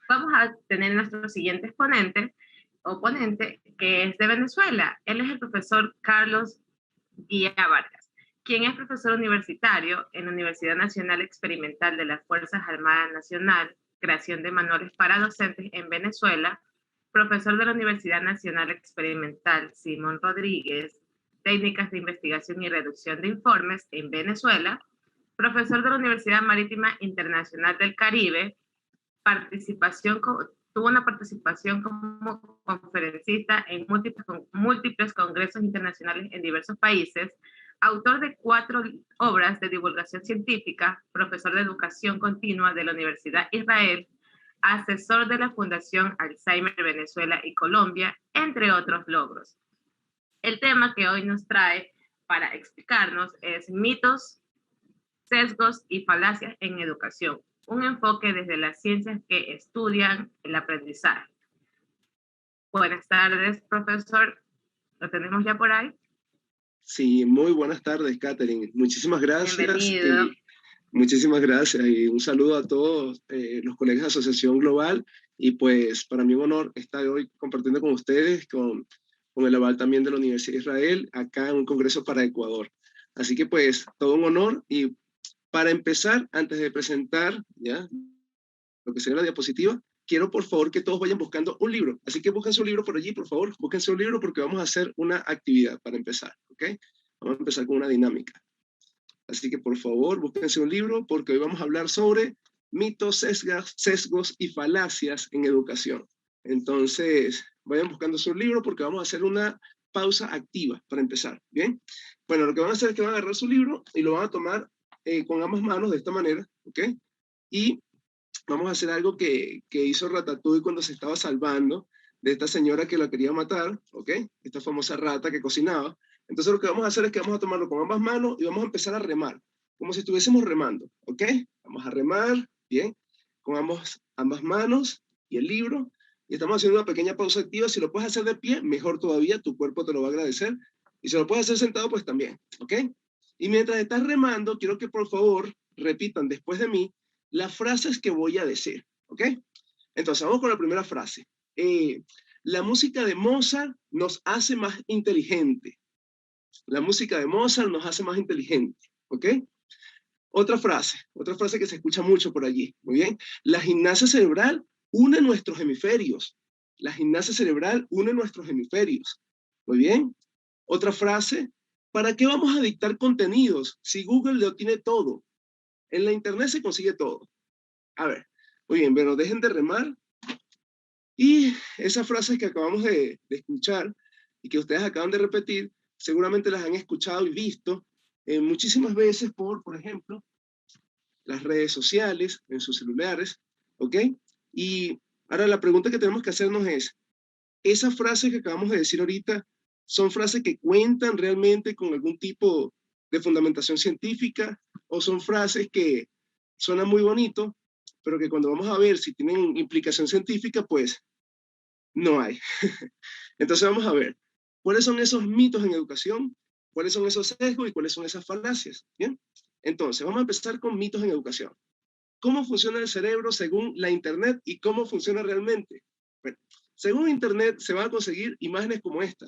vamos a tener nuestro siguiente oponente, que es de Venezuela. Él es el profesor Carlos Guía Vargas, quien es profesor universitario en la Universidad Nacional Experimental de las Fuerzas Armadas Nacional, creación de manuales para docentes en Venezuela, profesor de la Universidad Nacional Experimental Simón Rodríguez, técnicas de investigación y reducción de informes en Venezuela, profesor de la Universidad Marítima Internacional del Caribe, participación, tuvo una participación como conferencista en múltiples congresos internacionales en diversos países, autor de 4 obras de divulgación científica, profesor de educación continua de la Universidad Israel, asesor de la Fundación Alzheimer Venezuela y Colombia, entre otros logros. El tema que hoy nos trae para explicarnos es mitos, sesgos y falacias en educación, un enfoque desde las ciencias que estudian el aprendizaje. Buenas tardes, profesor. ¿Lo tenemos ya por ahí? Sí, muy buenas tardes, Catherine. Muchísimas gracias. Bienvenido. Muchísimas gracias y un saludo a todos los colegas de Asociación Global. Y pues para mí un honor estar hoy compartiendo con ustedes, con el aval también de la Universidad de Israel, acá en un congreso para Ecuador. Así que pues todo un honor. Y para empezar, antes de presentar ya lo que sería la diapositiva, quiero por favor que todos vayan buscando un libro. Así que búsquense un libro por allí, por favor. Búsquense un libro porque vamos a hacer una actividad para empezar, ¿ok? Vamos a empezar con una dinámica. Así que por favor, búsquense un libro porque hoy vamos a hablar sobre mitos, sesgos y falacias en educación. Entonces, vayan buscando su libro porque vamos a hacer una pausa activa para empezar, ¿bien? Bueno, lo que van a hacer es que van a agarrar su libro y lo van a tomar con ambas manos de esta manera, ¿ok? Y vamos a hacer algo que hizo Ratatouille cuando se estaba salvando de esta señora que la quería matar, ¿ok? Esta famosa rata que cocinaba. Entonces lo que vamos a hacer es que vamos a tomarlo con ambas manos y vamos a empezar a remar, como si estuviésemos remando, ¿ok? Vamos a remar, bien, con ambas manos y el libro. Y estamos haciendo una pequeña pausa activa. Si lo puedes hacer de pie, mejor todavía, tu cuerpo te lo va a agradecer. Y si lo puedes hacer sentado, pues también, ¿ok? Y mientras estás remando, quiero que por favor repitan después de mí las frases que voy a decir, ¿ok? Entonces, vamos con la primera frase. La música de Mozart nos hace más inteligente. La música de Mozart nos hace más inteligente, ¿ok? Otra frase que se escucha mucho por allí, muy bien. La gimnasia cerebral une nuestros hemisferios. La gimnasia cerebral une nuestros hemisferios. Muy bien. Otra frase, ¿para qué vamos a dictar contenidos si Google lo tiene todo? En la internet se consigue todo. A ver, muy bien, pero dejen de remar. Y esas frases que acabamos de escuchar y que ustedes acaban de repetir, seguramente las han escuchado y visto muchísimas veces por ejemplo, las redes sociales, en sus celulares, ¿ok? Y ahora la pregunta que tenemos que hacernos es, ¿esas frases que acabamos de decir ahorita son frases que cuentan realmente con algún tipo de fundamentación científica o son frases que suenan muy bonito, pero que cuando vamos a ver si tienen implicación científica, pues no hay? Entonces vamos a ver, ¿cuáles son esos mitos en educación? ¿Cuáles son esos sesgos y cuáles son esas falacias? Bien, entonces vamos a empezar con mitos en educación. ¿Cómo funciona el cerebro según la Internet y cómo funciona realmente? Bueno, según Internet se van a conseguir imágenes como esta,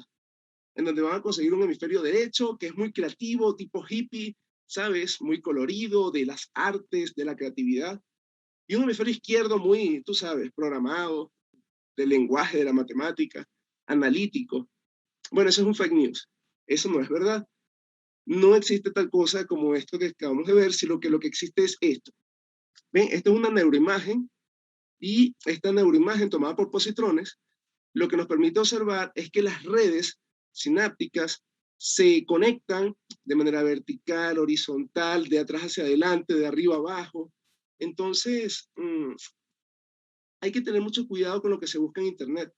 en donde van a conseguir un hemisferio derecho que es muy creativo, tipo hippie, ¿sabes? Muy colorido, de las artes, de la creatividad. Y un hemisferio izquierdo muy, tú sabes, programado, del lenguaje, de la matemática, analítico. Bueno, eso es un fake news. Eso no es verdad. No existe tal cosa como esto que acabamos de ver, sino que lo que existe es esto. ¿Ven? Esto es una neuroimagen y esta neuroimagen tomada por positrones lo que nos permite observar es que las redes sinápticas se conectan de manera vertical, horizontal, de atrás hacia adelante, de arriba abajo. Entonces, hay que tener mucho cuidado con lo que se busca en Internet.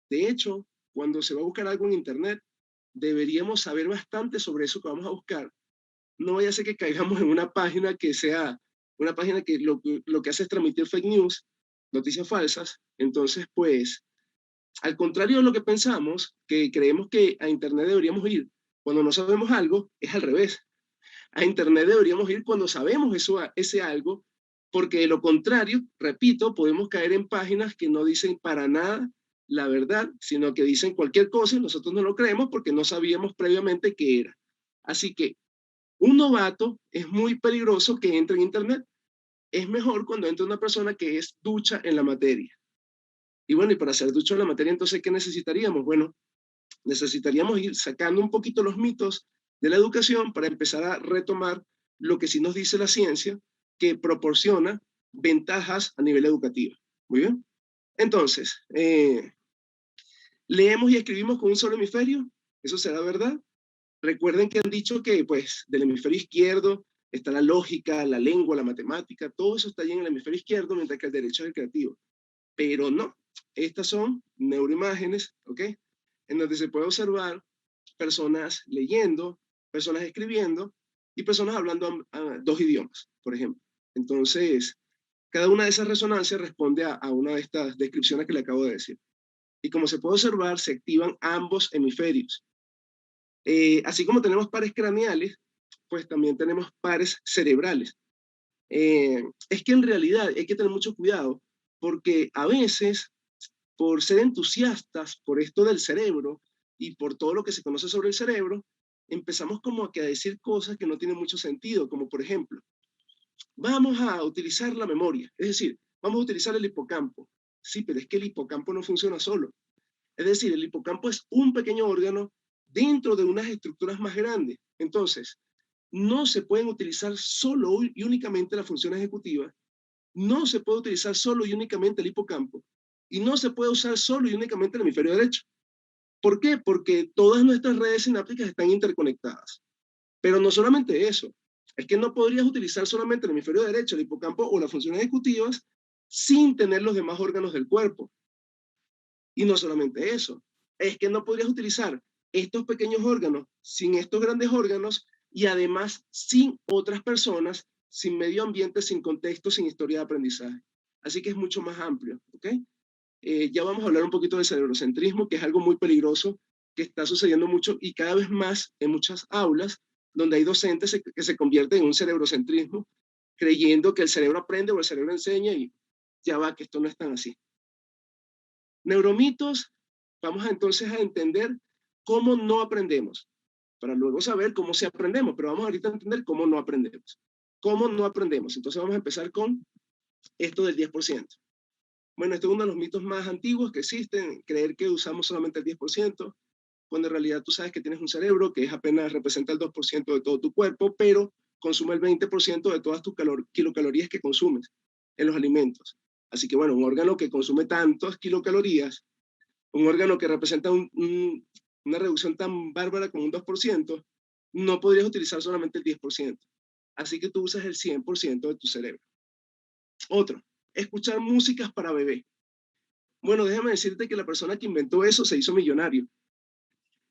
De hecho, cuando se va a buscar algo en Internet, deberíamos saber bastante sobre eso que vamos a buscar. No vaya a ser que caigamos en una página que sea una página que lo que hace es transmitir fake news, noticias falsas. Entonces, pues, al contrario de lo que pensamos, que creemos que a Internet deberíamos ir cuando no sabemos algo, es al revés. A Internet deberíamos ir cuando sabemos ese algo, porque de lo contrario, repito, podemos caer en páginas que no dicen para nada la verdad, sino que dicen cualquier cosa y nosotros no lo creemos porque no sabíamos previamente qué era. Así que un novato es muy peligroso que entre en Internet. Es mejor cuando entra una persona que es ducha en la materia. Y bueno, y para ser ducho en la materia, entonces, ¿qué necesitaríamos? Bueno, necesitaríamos ir sacando un poquito los mitos de la educación para empezar a retomar lo que sí nos dice la ciencia, que proporciona ventajas a nivel educativo. Muy bien. Entonces, leemos y escribimos con un solo hemisferio. ¿Eso será verdad? Recuerden que han dicho que, pues, del hemisferio izquierdo está la lógica, la lengua, la matemática, todo eso está ahí en el hemisferio izquierdo, mientras que el derecho es el creativo. Pero no, estas son neuroimágenes, ¿ok? En donde se puede observar personas leyendo, personas escribiendo y personas hablando dos idiomas, por ejemplo. Entonces, cada una de esas resonancias responde a una de estas descripciones que le acabo de decir. Y como se puede observar, se activan ambos hemisferios. Así como tenemos pares craneales, pues también tenemos pares cerebrales. Es que en realidad hay que tener mucho cuidado porque a veces, por ser entusiastas por esto del cerebro y por todo lo que se conoce sobre el cerebro, empezamos como que a decir cosas que no tienen mucho sentido, como por ejemplo, vamos a utilizar la memoria, es decir, vamos a utilizar el hipocampo. Sí, pero es que el hipocampo no funciona solo. Es decir, el hipocampo es un pequeño órgano dentro de unas estructuras más grandes. Entonces, no se pueden utilizar solo y únicamente la función ejecutiva, no se puede utilizar solo y únicamente el hipocampo, y no se puede usar solo y únicamente el hemisferio derecho. ¿Por qué? Porque todas nuestras redes sinápticas están interconectadas. Pero no solamente eso, es que no podrías utilizar solamente el hemisferio derecho, el hipocampo o las funciones ejecutivas sin tener los demás órganos del cuerpo. Y no solamente eso, es que no podrías utilizar estos pequeños órganos sin estos grandes órganos y además sin otras personas, sin medio ambiente, sin contexto, sin historia de aprendizaje. Así que es mucho más amplio, ¿ok? Ya vamos a hablar un poquito del cerebrocentrismo, que es algo muy peligroso, que está sucediendo mucho y cada vez más en muchas aulas, donde hay docentes que se convierten en un cerebrocentrismo, creyendo que el cerebro aprende o el cerebro enseña y ya va, que esto no es tan así. Neuromitos, vamos entonces a entender cómo no aprendemos, para luego saber cómo sí aprendemos, pero vamos ahorita a entender cómo no aprendemos. ¿Cómo no aprendemos? Entonces vamos a empezar con esto del 10%. Bueno, este es uno de los mitos más antiguos que existen, creer que usamos solamente el 10%, cuando en realidad tú sabes que tienes un cerebro que es apenas representa el 2% de todo tu cuerpo, pero consume el 20% de todas tus kilocalorías que consumes en los alimentos. Así que bueno, un órgano que consume tantas kilocalorías, un órgano que representa una reducción tan bárbara como un 2%, no podrías utilizar solamente el 10%. Así que tú usas el 100% de tu cerebro. Otro, escuchar músicas para bebé. Bueno, déjame decirte que la persona que inventó eso se hizo millonario.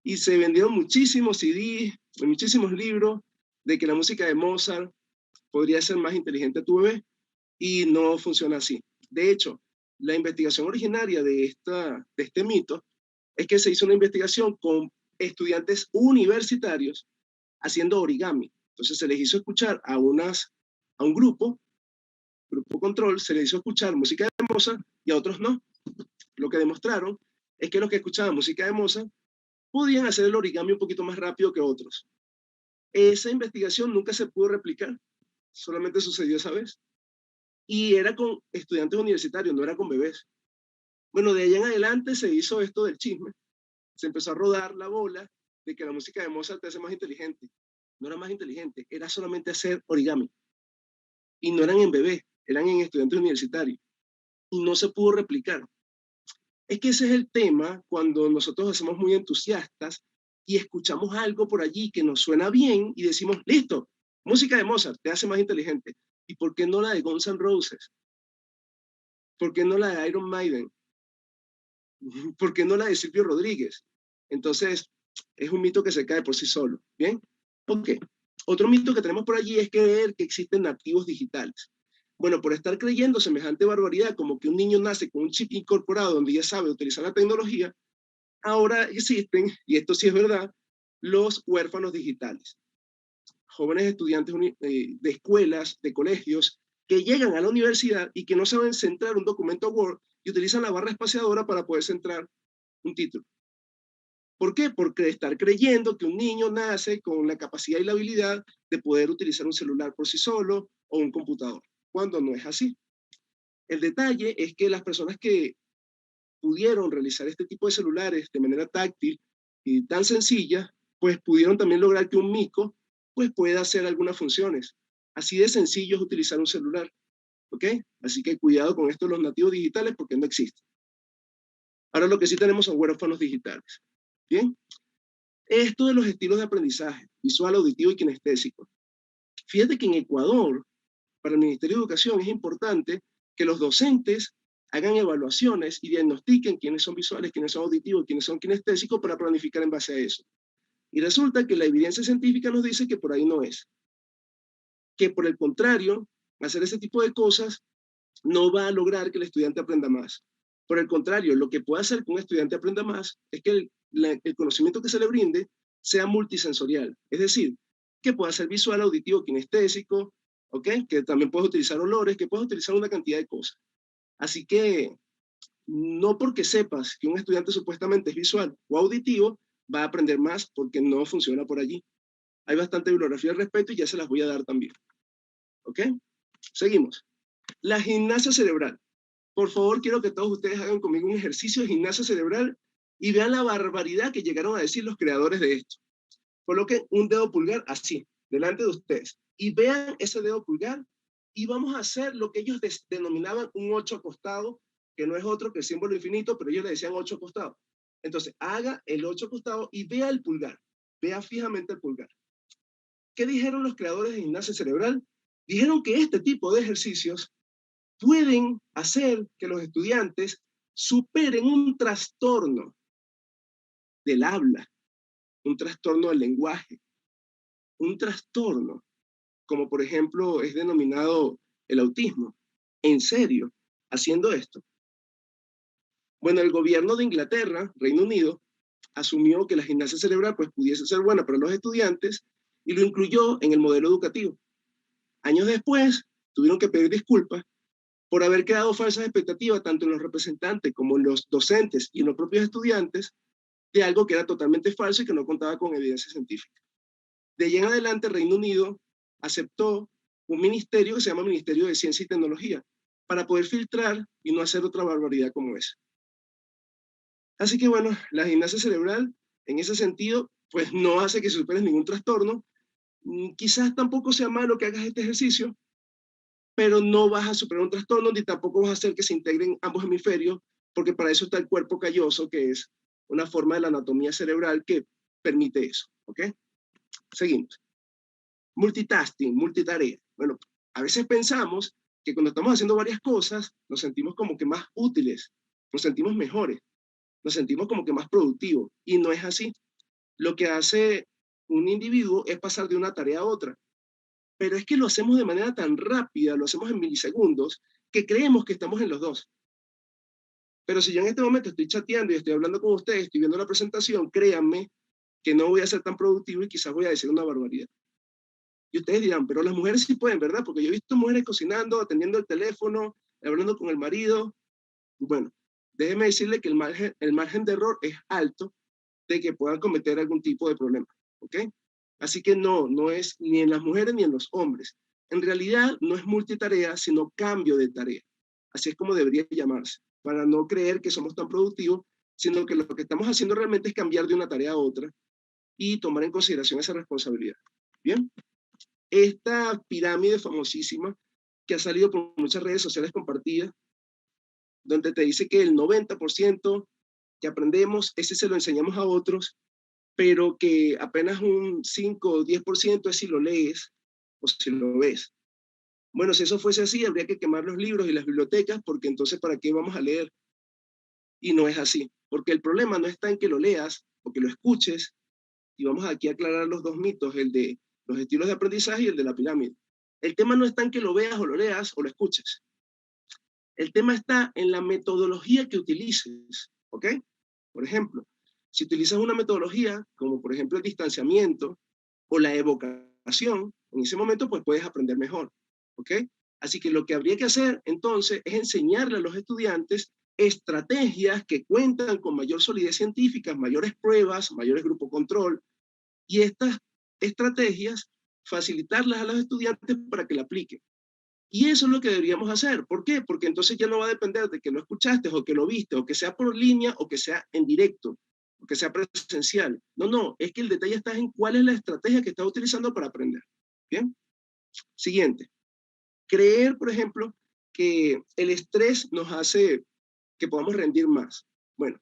Y se vendieron muchísimos CDs, muchísimos libros de que la música de Mozart podría ser más inteligente a tu bebé. Y no funciona así. De hecho, la investigación originaria de este mito es que se hizo una investigación con estudiantes universitarios haciendo origami. Entonces se les hizo escuchar a un grupo control, se les hizo escuchar música de Mozart y a otros no. Lo que demostraron es que los que escuchaban música de Mozart podían hacer el origami un poquito más rápido que otros. Esa investigación nunca se pudo replicar, solamente sucedió esa vez. Y era con estudiantes universitarios, no era con bebés. Bueno, de ahí en adelante se hizo esto del chisme. Se empezó a rodar la bola de que la música de Mozart te hace más inteligente. No era más inteligente, era solamente hacer origami. Y no eran en bebés, eran en estudiantes universitarios. Y no se pudo replicar. Es que ese es el tema cuando nosotros hacemos muy entusiastas y escuchamos algo por allí que nos suena bien y decimos, listo, música de Mozart te hace más inteligente. ¿Y por qué no la de Guns N' Roses? ¿Por qué no la de Iron Maiden? ¿Por qué no la de Silvio Rodríguez? Entonces, es un mito que se cae por sí solo. ¿Bien? Ok. Otro mito que tenemos por allí es creer que existen nativos digitales. Bueno, por estar creyendo semejante barbaridad, como que un niño nace con un chip incorporado donde ya sabe utilizar la tecnología, ahora existen, y esto sí es verdad, los huérfanos digitales. Jóvenes estudiantes de escuelas, de colegios, que llegan a la universidad y que no saben centrar un documento Word y utilizan la barra espaciadora para poder centrar un título. ¿Por qué? Porque estar creyendo que un niño nace con la capacidad y la habilidad de poder utilizar un celular por sí solo o un computador, cuando no es así. El detalle es que las personas que pudieron realizar este tipo de celulares de manera táctil y tan sencilla, pues pudieron también lograr que un mico pues pueda hacer algunas funciones. Así de sencillo es utilizar un celular, ¿ok? Así que cuidado con esto de los nativos digitales porque no existen. Ahora lo que sí tenemos son huérfanos digitales. Bien, esto de los estilos de aprendizaje, visual, auditivo y kinestésico. Fíjate que en Ecuador, para el Ministerio de Educación, es importante que los docentes hagan evaluaciones y diagnostiquen quiénes son visuales, quiénes son auditivos, quiénes son kinestésicos para planificar en base a eso. Y resulta que la evidencia científica nos dice que por ahí no es. Que por el contrario, hacer ese tipo de cosas no va a lograr que el estudiante aprenda más. Por el contrario, lo que puede hacer que un estudiante aprenda más es que el conocimiento que se le brinde sea multisensorial. Es decir, que pueda ser visual, auditivo, kinestésico, ¿ok? Que también puedes utilizar olores, que puedes utilizar una cantidad de cosas. Así que no porque sepas que un estudiante supuestamente es visual o auditivo, va a aprender más porque no funciona por allí. Hay bastante bibliografía al respecto y ya se las voy a dar también. ¿Ok? Seguimos. La gimnasia cerebral. Por favor, quiero que todos ustedes hagan conmigo un ejercicio de gimnasia cerebral y vean la barbaridad que llegaron a decir los creadores de esto. Coloquen un dedo pulgar así, delante de ustedes, y vean ese dedo pulgar y vamos a hacer lo que ellos denominaban un 8 acostado, que no es otro que el símbolo infinito, pero ellos le decían 8 acostado. Entonces, haga el 8 acostado y vea el pulgar, vea fijamente el pulgar. ¿Qué dijeron los creadores de gimnasia cerebral? Dijeron que este tipo de ejercicios pueden hacer que los estudiantes superen un trastorno del habla, un trastorno del lenguaje, un trastorno como por ejemplo es denominado el autismo. ¿En serio? Haciendo esto. Bueno, el gobierno de Inglaterra, Reino Unido, asumió que la gimnasia cerebral pues pudiese ser buena para los estudiantes y lo incluyó en el modelo educativo. Años después, tuvieron que pedir disculpas por haber creado falsas expectativas tanto en los representantes como en los docentes y en los propios estudiantes de algo que era totalmente falso y que no contaba con evidencia científica. De allí en adelante, Reino Unido aceptó un ministerio que se llama Ministerio de Ciencia y Tecnología para poder filtrar y no hacer otra barbaridad como esa. Así que bueno, la gimnasia cerebral, en ese sentido, pues no hace que superes ningún trastorno. Quizás tampoco sea malo que hagas este ejercicio, pero no vas a superar un trastorno ni tampoco vas a hacer que se integren ambos hemisferios, porque para eso está el cuerpo calloso, que es una forma de la anatomía cerebral que permite eso. ¿Ok? Seguimos. Multitasking, multitarea. Bueno, a veces pensamos que cuando estamos haciendo varias cosas, nos sentimos como que más útiles, nos sentimos mejores, nos sentimos como que más productivos, y no es así. Lo que hace un individuo es pasar de una tarea a otra, pero es que lo hacemos de manera tan rápida, lo hacemos en milisegundos, que creemos que estamos en los dos. Pero si yo en este momento estoy chateando y estoy hablando con ustedes, estoy viendo la presentación, créanme que no voy a ser tan productivo y quizás voy a decir una barbaridad. Y ustedes dirán, pero las mujeres sí pueden, ¿verdad? Porque yo he visto mujeres cocinando, atendiendo el teléfono, hablando con el marido. Bueno, déjeme decirle que el margen de error es alto de que puedan cometer algún tipo de problema, ¿ok? Así que no es ni en las mujeres ni en los hombres. En realidad no es multitarea, sino cambio de tarea. Así es como debería llamarse, para no creer que somos tan productivos, sino que lo que estamos haciendo realmente es cambiar de una tarea a otra y tomar en consideración esa responsabilidad. Bien. Esta pirámide famosísima que ha salido por muchas redes sociales compartidas, donde te dice que el 90% que aprendemos, ese se lo enseñamos a otros, pero que apenas un 5 o 10% es si lo lees o si lo ves. Bueno, si eso fuese así, habría que quemar los libros y las bibliotecas, porque entonces ¿para qué vamos a leer? Y no es así, porque el problema no está en que lo leas o que lo escuches, y vamos aquí a aclarar los dos mitos, el de los estilos de aprendizaje y el de la pirámide. El tema no está en que lo veas o lo leas o lo escuches. El tema está en la metodología que utilices, ¿ok? Por ejemplo, si utilizas una metodología como por ejemplo el distanciamiento o la evocación, en ese momento pues puedes aprender mejor, ¿ok? Así que lo que habría que hacer entonces es enseñarle a los estudiantes estrategias que cuentan con mayor solidez científica, mayores pruebas, mayores grupos control, y estas estrategias facilitarlas a los estudiantes para que la apliquen. Y eso es lo que deberíamos hacer. ¿Por qué? Porque entonces ya no va a depender de que lo escuchaste o que lo viste, o que sea por línea o que sea en directo, o que sea presencial. No, no, es que el detalle está en cuál es la estrategia que estás utilizando para aprender. Bien. Siguiente. Creer, por ejemplo, que el estrés nos hace que podamos rendir más. Bueno,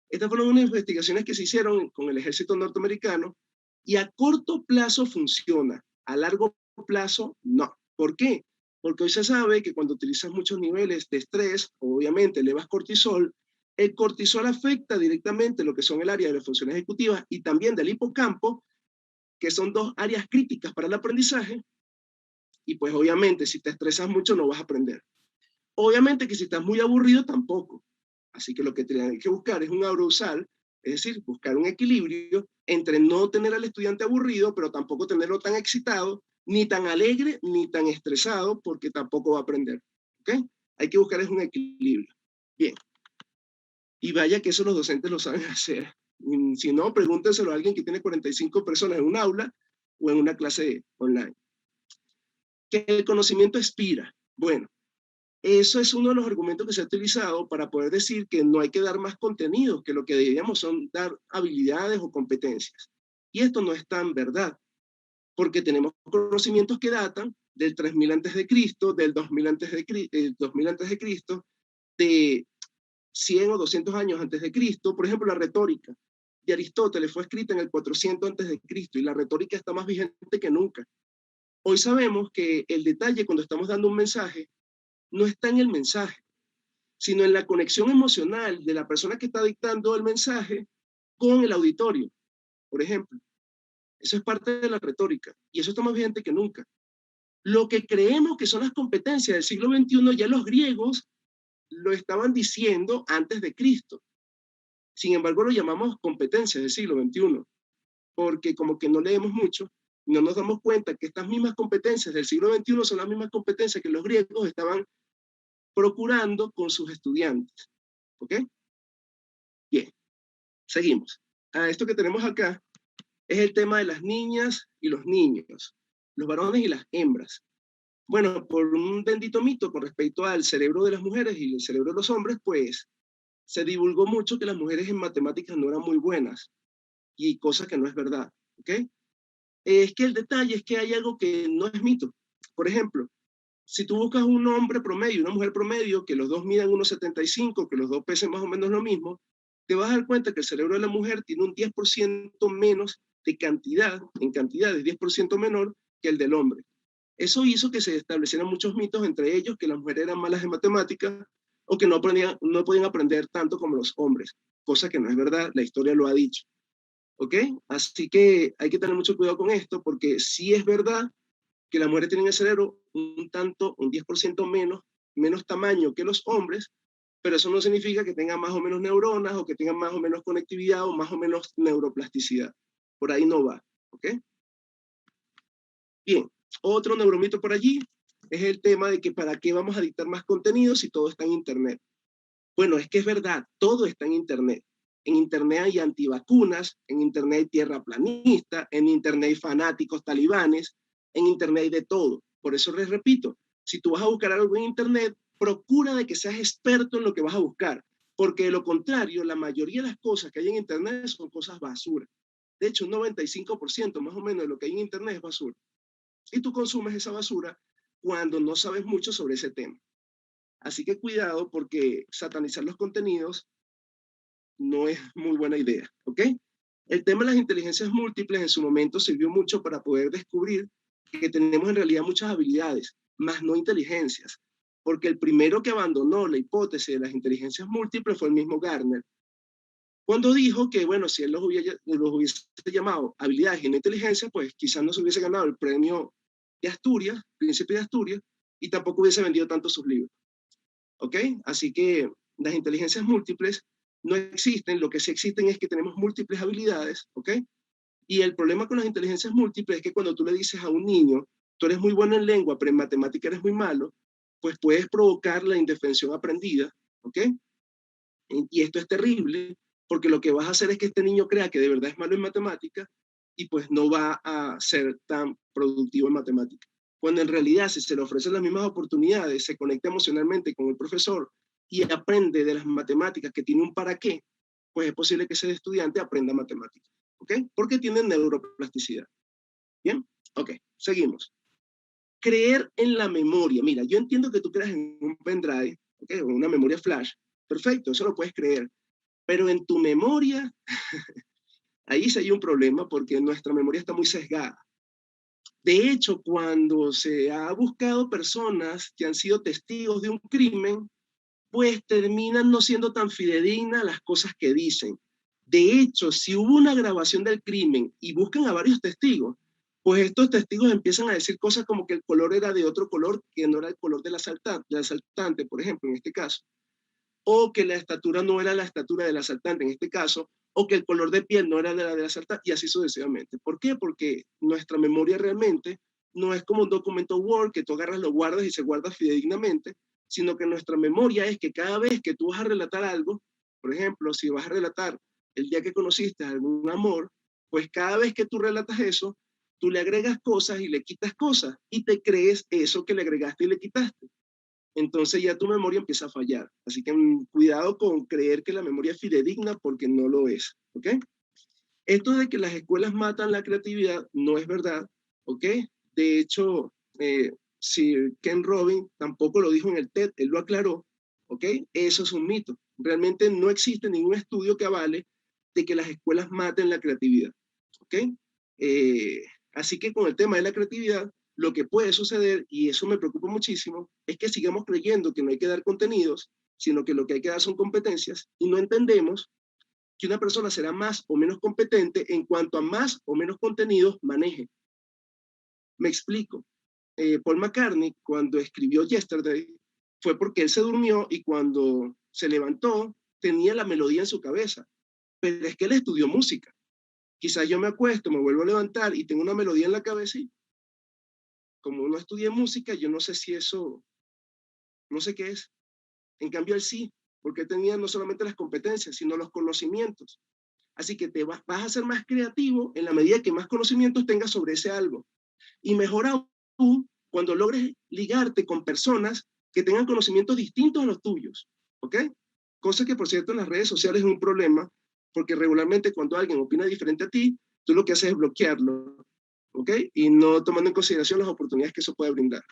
estas fueron unas investigaciones que se hicieron con el ejército norteamericano y a corto plazo funciona, a largo plazo no. ¿Por qué? Porque hoy se sabe que cuando utilizas muchos niveles de estrés, obviamente elevas cortisol, el cortisol afecta directamente lo que son el área de las funciones ejecutivas y también del hipocampo, que son dos áreas críticas para el aprendizaje, y pues obviamente si te estresas mucho no vas a aprender. Obviamente que si estás muy aburrido tampoco. Así que lo que tienes que buscar es un abrusal, es decir, buscar un equilibrio entre no tener al estudiante aburrido, pero tampoco tenerlo tan excitado, ni tan alegre, ni tan estresado, porque tampoco va a aprender. ¿Ok? Hay que buscar es un equilibrio. Bien. Y vaya que eso los docentes lo saben hacer. Si no, pregúntenselo a alguien que tiene 45 personas en un aula o en una clase online. Que el conocimiento expira. Bueno, eso es uno de los argumentos que se ha utilizado para poder decir que no hay que dar más contenido, que lo que deberíamos son dar habilidades o competencias. Y esto no es tan verdad, porque tenemos conocimientos que datan del 3000 antes de Cristo, del 2000 antes de, 2000 antes de Cristo, de 100 o 200 años antes de Cristo. Por ejemplo, la retórica de Aristóteles fue escrita en el 400 antes de Cristo y la retórica está más vigente que nunca. Hoy sabemos que el detalle cuando estamos dando un mensaje no está en el mensaje, sino en la conexión emocional de la persona que está dictando el mensaje con el auditorio, por ejemplo. Eso es parte de la retórica y eso está más vigente que nunca. Lo que creemos que son las competencias del siglo XXI, ya los griegos lo estaban diciendo antes de Cristo. Sin embargo, lo llamamos competencias del siglo XXI, porque como que no leemos mucho, no nos damos cuenta que estas mismas competencias del siglo XXI son las mismas competencias que los griegos estaban procurando con sus estudiantes. ¿Ok? Bien, seguimos. Esto que tenemos acá es el tema de las niñas y los niños, los varones y las hembras. Bueno, por un bendito mito con respecto al cerebro de las mujeres y el cerebro de los hombres, pues se divulgó mucho que las mujeres en matemáticas no eran muy buenas, y cosa que no es verdad. ¿Ok? Es que el detalle es que hay algo que no es mito. Por ejemplo, si tú buscas un hombre promedio y una mujer promedio, que los dos midan 1,75, que los dos pesen más o menos lo mismo, te vas a dar cuenta que el cerebro de la mujer tiene un 10% menos de cantidad, en cantidad es 10% menor que el del hombre. Eso hizo que se establecieran muchos mitos, entre ellos que las mujeres eran malas en matemáticas o que no podían aprender tanto como los hombres, cosa que no es verdad, la historia lo ha dicho. ¿Ok? Así que hay que tener mucho cuidado con esto, porque sí es verdad que las mujeres tienen el cerebro un 10% menos tamaño que los hombres, pero eso no significa que tengan más o menos neuronas o que tengan más o menos conectividad o más o menos neuroplasticidad. Por ahí no va, ¿ok? Bien, otro neuromito por allí es el tema de que para qué vamos a dictar más contenido si todo está en Internet. Bueno, es que es verdad, todo está en Internet. En Internet hay antivacunas, en Internet hay tierra planista, en Internet hay fanáticos talibanes, en Internet hay de todo. Por eso les repito, si tú vas a buscar algo en Internet, procura de que seas experto en lo que vas a buscar, porque de lo contrario, la mayoría de las cosas que hay en Internet son cosas basura. De hecho, un 95% más o menos de lo que hay en Internet es basura. Y tú consumes esa basura cuando no sabes mucho sobre ese tema. Así que cuidado, porque satanizar los contenidos no es muy buena idea, ¿ok? El tema de las inteligencias múltiples en su momento sirvió mucho para poder descubrir que tenemos en realidad muchas habilidades, más no inteligencias, porque el primero que abandonó la hipótesis de las inteligencias múltiples fue el mismo Gardner, cuando dijo que, bueno, si él los hubiese llamado habilidades y no inteligencia, pues quizás no se hubiese ganado el premio de Asturias, Príncipe de Asturias, y tampoco hubiese vendido tanto sus libros. ¿Ok? Así que las inteligencias múltiples no existen, lo que sí existen es que tenemos múltiples habilidades, ¿ok? Y el problema con las inteligencias múltiples es que cuando tú le dices a un niño tú eres muy bueno en lengua, pero en matemática eres muy malo, pues puedes provocar la indefensión aprendida, ¿ok? Y esto es terrible, porque lo que vas a hacer es que este niño crea que de verdad es malo en matemática y pues no va a ser tan productivo en matemática. Cuando en realidad, si se le ofrecen las mismas oportunidades, se conecta emocionalmente con el profesor y aprende de las matemáticas que tiene un para qué, pues es posible que ese estudiante aprenda matemáticas, ¿ok? Porque tiene neuroplasticidad. ¿Bien? Ok, seguimos. Creer en la memoria. Mira, yo entiendo que tú creas en un pendrive, ¿ok? O una memoria flash. Perfecto, eso lo puedes creer. Pero en tu memoria, ahí sí hay un problema porque nuestra memoria está muy sesgada. De hecho, cuando se ha buscado personas que han sido testigos de un crimen, pues terminan no siendo tan fidedignas las cosas que dicen. De hecho, si hubo una grabación del crimen y buscan a varios testigos, pues estos testigos empiezan a decir cosas como que el color era de otro color que no era el color del asaltante, por ejemplo, en este caso, o que la estatura no era la estatura del asaltante en este caso, o que el color de piel no era de la del asaltante, y así sucesivamente. ¿Por qué? Porque nuestra memoria realmente no es como un documento Word que tú agarras, lo guardas y se guarda fidedignamente, sino que nuestra memoria es que cada vez que tú vas a relatar algo, por ejemplo, si vas a relatar el día que conociste a algún amor, pues cada vez que tú relatas eso, tú le agregas cosas y le quitas cosas, y te crees eso que le agregaste y le quitaste. Entonces ya tu memoria empieza a fallar. Así que cuidado con creer que la memoria es fidedigna porque no lo es, ¿ok? Esto de que las escuelas matan la creatividad no es verdad, ¿ok? De hecho, Sir Ken Robin tampoco lo dijo en el TED, él lo aclaró, ¿ok? Eso es un mito. Realmente no existe ningún estudio que avale de que las escuelas maten la creatividad, ¿ok? Eh, Así que con el tema de la creatividad, lo que puede suceder, y eso me preocupa muchísimo, es que sigamos creyendo que no hay que dar contenidos, sino que lo que hay que dar son competencias, y no entendemos que una persona será más o menos competente en cuanto a más o menos contenidos maneje. Me explico. Paul McCartney, cuando escribió Yesterday, fue porque él se durmió y cuando se levantó tenía la melodía en su cabeza. Pero es que él estudió música. Quizás yo me acuesto, me vuelvo a levantar y tengo una melodía en la cabeza y como no estudié música, yo no sé si eso, no sé qué es. En cambio, él sí, porque él tenía no solamente las competencias, sino los conocimientos. Así que vas a ser más creativo en la medida que más conocimientos tengas sobre ese algo. Y mejor aún cuando logres ligarte con personas que tengan conocimientos distintos a los tuyos. ¿Ok? Cosa que, por cierto, en las redes sociales es un problema, porque regularmente cuando alguien opina diferente a ti, tú lo que haces es bloquearlo. ¿Ok? Y no tomando en consideración las oportunidades que eso puede brindar.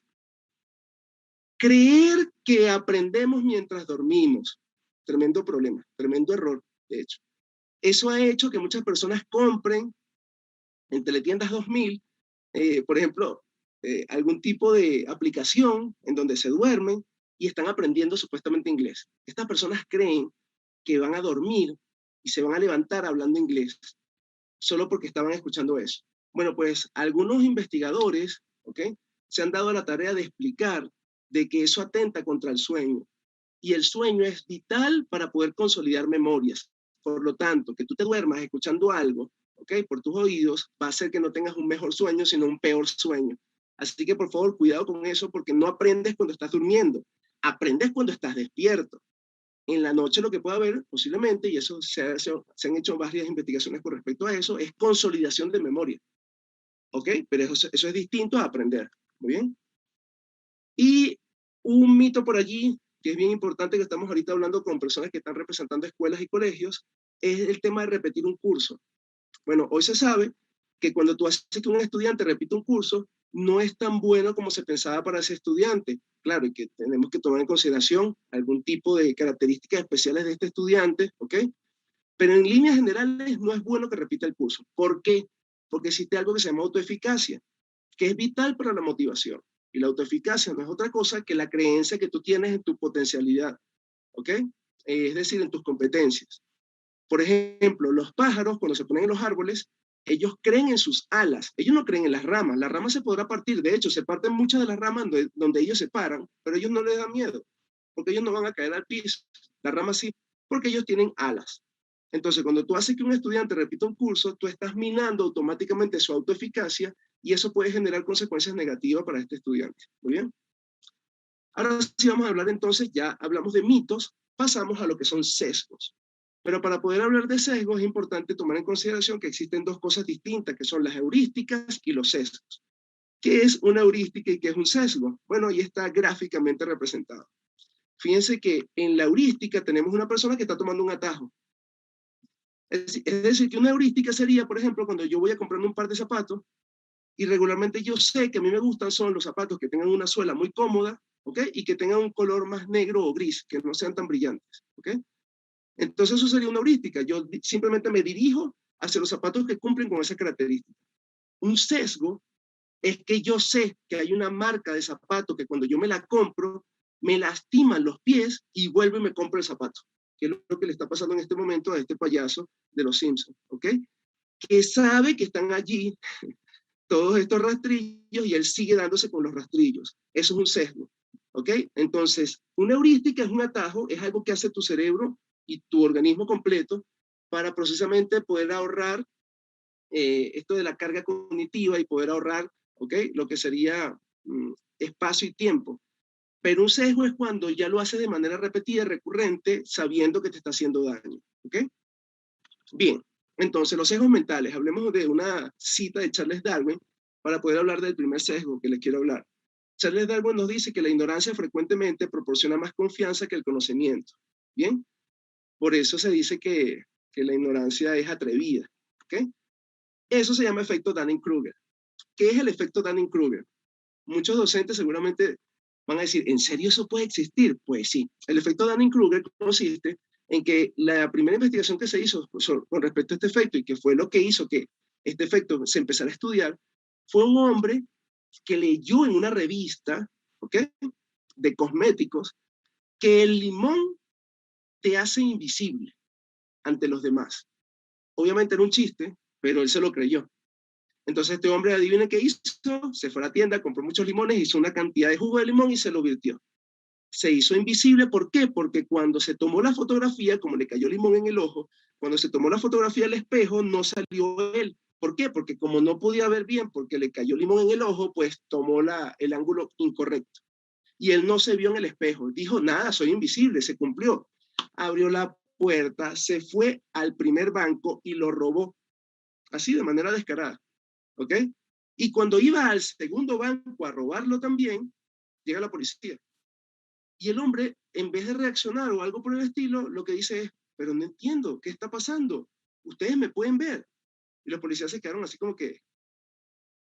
Creer que aprendemos mientras dormimos. Tremendo problema, tremendo error, de hecho. Eso ha hecho que muchas personas compren en Teletiendas 2000, por ejemplo, algún tipo de aplicación en donde se duermen y están aprendiendo supuestamente inglés. Estas personas creen que van a dormir y se van a levantar hablando inglés solo porque estaban escuchando eso. Bueno, pues algunos investigadores, ¿ok? Se han dado la tarea de explicar de que eso atenta contra el sueño. Y el sueño es vital para poder consolidar memorias. Por lo tanto, que tú te duermas escuchando algo, ¿ok? Por tus oídos, va a hacer que no tengas un mejor sueño, sino un peor sueño. Así que por favor, cuidado con eso, porque no aprendes cuando estás durmiendo, aprendes cuando estás despierto. En la noche lo que puede haber posiblemente, y eso se han hecho varias investigaciones con respecto a eso, es consolidación de memoria, ¿ok? Pero eso es distinto a aprender, ¿muy bien? Y un mito por allí, que es bien importante, que estamos ahorita hablando con personas que están representando escuelas y colegios, es el tema de repetir un curso. Bueno, hoy se sabe que cuando tú haces que un estudiante repita un curso, no es tan bueno como se pensaba para ese estudiante. Claro, y que tenemos que tomar en consideración algún tipo de características especiales de este estudiante, ¿ok? Pero en líneas generales no es bueno que repita el curso. ¿Por qué? Porque existe algo que se llama autoeficacia, que es vital para la motivación. Y la autoeficacia no es otra cosa que la creencia que tú tienes en tu potencialidad, ¿ok? Es decir, en tus competencias. Por ejemplo, los pájaros, cuando se ponen en los árboles, ellos creen en sus alas, ellos no creen en las ramas. La rama se podrá partir, de hecho, se parten muchas de las ramas donde ellos se paran, pero ellos no les da miedo, porque ellos no van a caer al piso. La rama sí, porque ellos tienen alas. Entonces, cuando tú haces que un estudiante repita un curso, tú estás minando automáticamente su autoeficacia y eso puede generar consecuencias negativas para este estudiante. Muy bien. Ahora sí vamos a hablar entonces, ya hablamos de mitos, pasamos a lo que son sesgos. Pero para poder hablar de sesgos es importante tomar en consideración que existen dos cosas distintas, que son las heurísticas y los sesgos. ¿Qué es una heurística y qué es un sesgo? Bueno, ahí está gráficamente representado. Fíjense que en la heurística tenemos una persona que está tomando un atajo. Es decir, que una heurística sería, por ejemplo, cuando yo voy a comprar un par de zapatos y regularmente yo sé que a mí me gustan son los zapatos que tengan una suela muy cómoda, ¿ok? Y que tengan un color más negro o gris, que no sean tan brillantes, ¿ok? Entonces eso sería una heurística. Yo simplemente me dirijo hacia los zapatos que cumplen con esa característica. Un sesgo es que yo sé que hay una marca de zapato que cuando yo me la compro, me lastiman los pies y vuelvo y me compro el zapato, que es lo que le está pasando en este momento a este payaso de los Simpsons, ¿ok? Que sabe que están allí todos estos rastrillos y él sigue dándose con los rastrillos. Eso es un sesgo, ¿ok? Entonces, una heurística es un atajo, es algo que hace tu cerebro y tu organismo completo para precisamente poder ahorrar esto de la carga cognitiva y poder ahorrar, ¿ok? Lo que sería espacio y tiempo. Pero un sesgo es cuando ya lo haces de manera repetida, recurrente, sabiendo que te está haciendo daño, ¿ok? Bien, entonces los sesgos mentales, hablemos de una cita de Charles Darwin para poder hablar del primer sesgo que les quiero hablar. Charles Darwin nos dice que la ignorancia frecuentemente proporciona más confianza que el conocimiento. Bien, por eso se dice que la ignorancia es atrevida, ¿ok? Eso se llama efecto Dunning-Kruger. ¿Qué es el efecto Dunning-Kruger? Muchos docentes seguramente van a decir, ¿en serio eso puede existir? Pues sí, el efecto Dunning-Kruger consiste en que la primera investigación que se hizo con respecto a este efecto y que fue lo que hizo que este efecto se empezara a estudiar, fue un hombre que leyó en una revista, ¿ok?, de cosméticos, que el limón te hace invisible ante los demás. Obviamente era un chiste, pero él se lo creyó. Entonces este hombre, adivinen qué hizo, se fue a la tienda, compró muchos limones, hizo una cantidad de jugo de limón y se lo virtió. Se hizo invisible, ¿por qué? Porque cuando se tomó la fotografía, como le cayó limón en el ojo, cuando se tomó la fotografía al espejo, no salió él. ¿Por qué? Porque como no podía ver bien porque le cayó limón en el ojo, pues tomó el ángulo incorrecto. Y él no se vio en el espejo. Dijo, nada, soy invisible, se cumplió. Abrió la puerta, se fue al primer banco y lo robó. Así, de manera descarada. ¿Ok? Y cuando iba al segundo banco a robarlo también, llega la policía. Y el hombre, en vez de reaccionar o algo por el estilo, lo que dice es, pero no entiendo, ¿qué está pasando? Ustedes me pueden ver. Y los policías se quedaron así como que...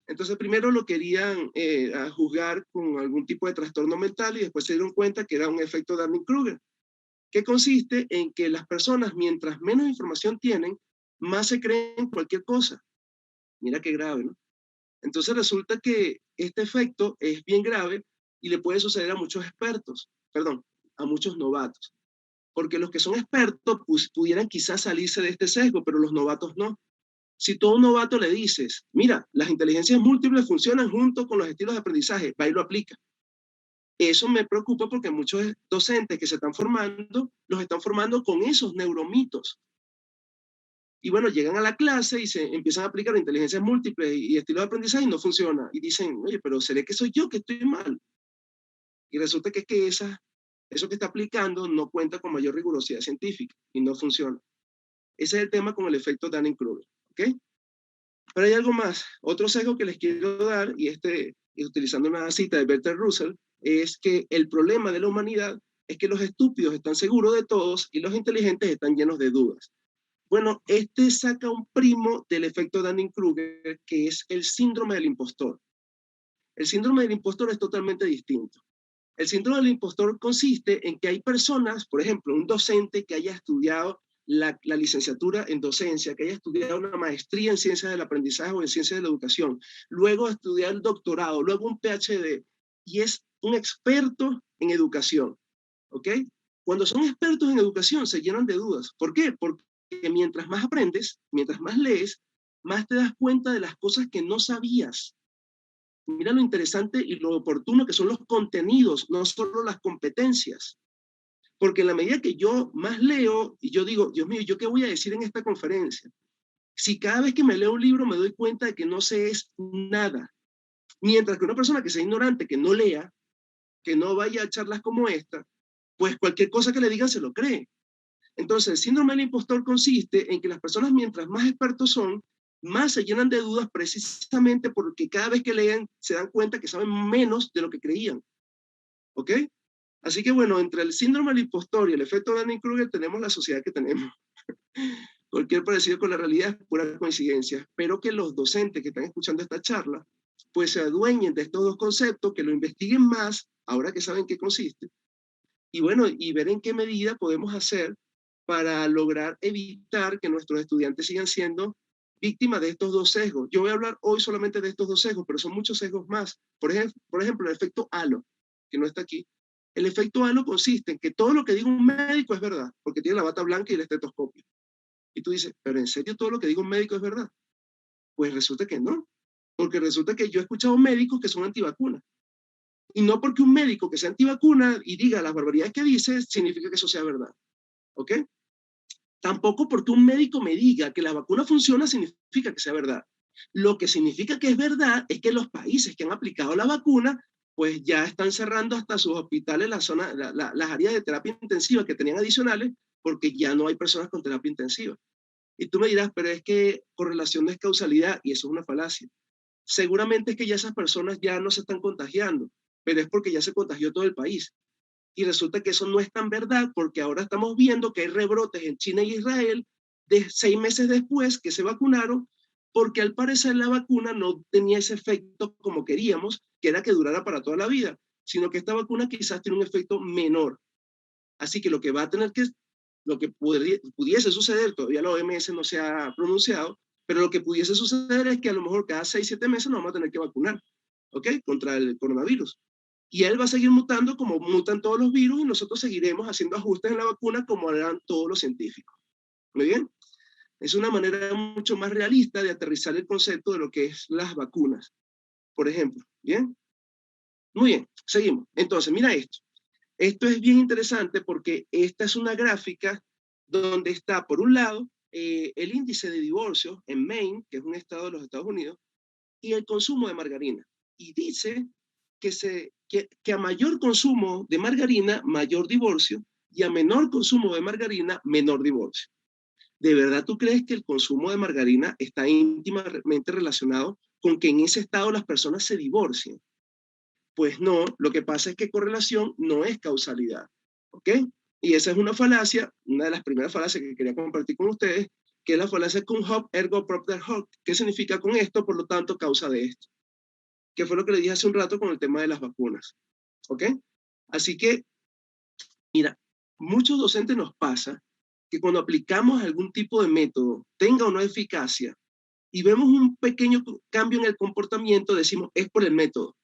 Entonces primero lo querían a juzgar con algún tipo de trastorno mental y después se dieron cuenta que era un efecto Dunning-Kruger, que consiste en que las personas, mientras menos información tienen, más se creen cualquier cosa. Mira qué grave, ¿no? Entonces resulta que este efecto es bien grave y le puede suceder a muchos expertos, perdón, a muchos novatos. Porque los que son expertos pues, pudieran quizás salirse de este sesgo, pero los novatos no. Si tú a un novato le dices, mira, las inteligencias múltiples funcionan junto con los estilos de aprendizaje, va y lo aplica. Eso me preocupa porque muchos docentes que se están formando, los están formando con esos neuromitos. Y bueno, llegan a la clase y se empiezan a aplicar inteligencias múltiples y estilos de aprendizaje y no funciona. Y dicen, oye, pero ¿será que soy yo que estoy mal? Y resulta que es que eso que está aplicando no cuenta con mayor rigurosidad científica y no funciona. Ese es el tema con el efecto Dunning-Kruger, ¿ok? Pero hay algo más. Otro sesgo que les quiero dar, y utilizando una cita de Bertrand Russell, es que el problema de la humanidad es que los estúpidos están seguros de todos y los inteligentes están llenos de dudas. Bueno, este saca un primo del efecto Dunning-Kruger, que es el síndrome del impostor. El síndrome del impostor es totalmente distinto. El síndrome del impostor consiste en que hay personas, por ejemplo, un docente que haya estudiado la licenciatura en docencia, que haya estudiado una maestría en ciencias del aprendizaje o en ciencias de la educación, luego estudiar el doctorado, luego un PhD, y es un experto en educación, ¿ok? Cuando son expertos en educación se llenan de dudas. ¿Por qué? Porque mientras más aprendes, mientras más lees, más te das cuenta de las cosas que no sabías. Mira lo interesante y lo oportuno que son los contenidos, no solo las competencias. Porque en la medida que yo más leo, y yo digo, Dios mío, ¿yo qué voy a decir en esta conferencia? Si cada vez que me leo un libro me doy cuenta de que no sé es nada, Mientras que una persona que sea ignorante, que no lea, que no vaya a charlas como esta, pues cualquier cosa que le digan se lo cree. Entonces, el síndrome del impostor consiste en que las personas, mientras más expertos son, más se llenan de dudas precisamente porque cada vez que leen se dan cuenta que saben menos de lo que creían. ¿Ok? Así que bueno, entre el síndrome del impostor y el efecto Dunning-Kruger tenemos la sociedad que tenemos. Cualquier parecido con la realidad es pura coincidencia. Espero que los docentes que están escuchando esta charla pues se adueñen de estos dos conceptos, que lo investiguen más, ahora que saben qué consiste, y bueno, y ver en qué medida podemos hacer para lograr evitar que nuestros estudiantes sigan siendo víctimas de estos dos sesgos. Yo voy a hablar hoy solamente de estos dos sesgos, pero son muchos sesgos más. Por ejemplo, el efecto halo, que no está aquí. El efecto halo consiste en que todo lo que diga un médico es verdad, porque tiene la bata blanca y el estetoscopio. Y tú dices, ¿pero en serio todo lo que diga un médico es verdad? Pues resulta que no, porque resulta que yo he escuchado médicos que son antivacunas. Y no porque un médico que sea antivacuna y diga las barbaridades que dice, significa que eso sea verdad. ¿Ok? Tampoco porque un médico me diga que la vacuna funciona, significa que sea verdad. Lo que significa que es verdad es que los países que han aplicado la vacuna, pues ya están cerrando hasta sus hospitales, las áreas de terapia intensiva que tenían adicionales, porque ya no hay personas con terapia intensiva. Y tú me dirás, pero es que correlación no es causalidad, y eso es una falacia. Seguramente es que ya esas personas ya no se están contagiando, pero es porque ya se contagió todo el país. Y resulta que eso no es tan verdad, porque ahora estamos viendo que hay rebrotes en China y Israel de 6 meses después que se vacunaron, porque al parecer la vacuna no tenía ese efecto como queríamos, que era que durara para toda la vida, sino que esta vacuna quizás tiene un efecto menor. Así que lo que va a tener que, lo que pudiese suceder, todavía la OMS no se ha pronunciado, pero lo que pudiese suceder es que a lo mejor cada 6, 7 meses nos vamos a tener que vacunar, ¿ok? Contra el coronavirus. Y él va a seguir mutando como mutan todos los virus y nosotros seguiremos haciendo ajustes en la vacuna como harán todos los científicos. ¿Muy bien? Es una manera mucho más realista de aterrizar el concepto de lo que es las vacunas, por ejemplo. ¿Bien? Muy bien, seguimos. Entonces, mira esto. Esto es bien interesante porque esta es una gráfica donde está, por un lado, el índice de divorcio en Maine, que es un estado de los Estados Unidos, y el consumo de margarina. Y dice que a mayor consumo de margarina, mayor divorcio, y a menor consumo de margarina, menor divorcio. ¿De verdad tú crees que el consumo de margarina está íntimamente relacionado con que en ese estado las personas se divorcien? Pues no, lo que pasa es que correlación no es causalidad, ¿ok? Y esa es una falacia, una de las primeras falacias que quería compartir con ustedes, que es la falacia cum hoc ergo propter hoc. ¿Qué significa con esto? Por lo tanto, causa de esto. Que fue lo que le dije hace un rato con el tema de las vacunas, ¿ok? Así que, mira, muchos docentes nos pasa que cuando aplicamos algún tipo de método, tenga o no eficacia, y vemos un pequeño cambio en el comportamiento, decimos, es por el método.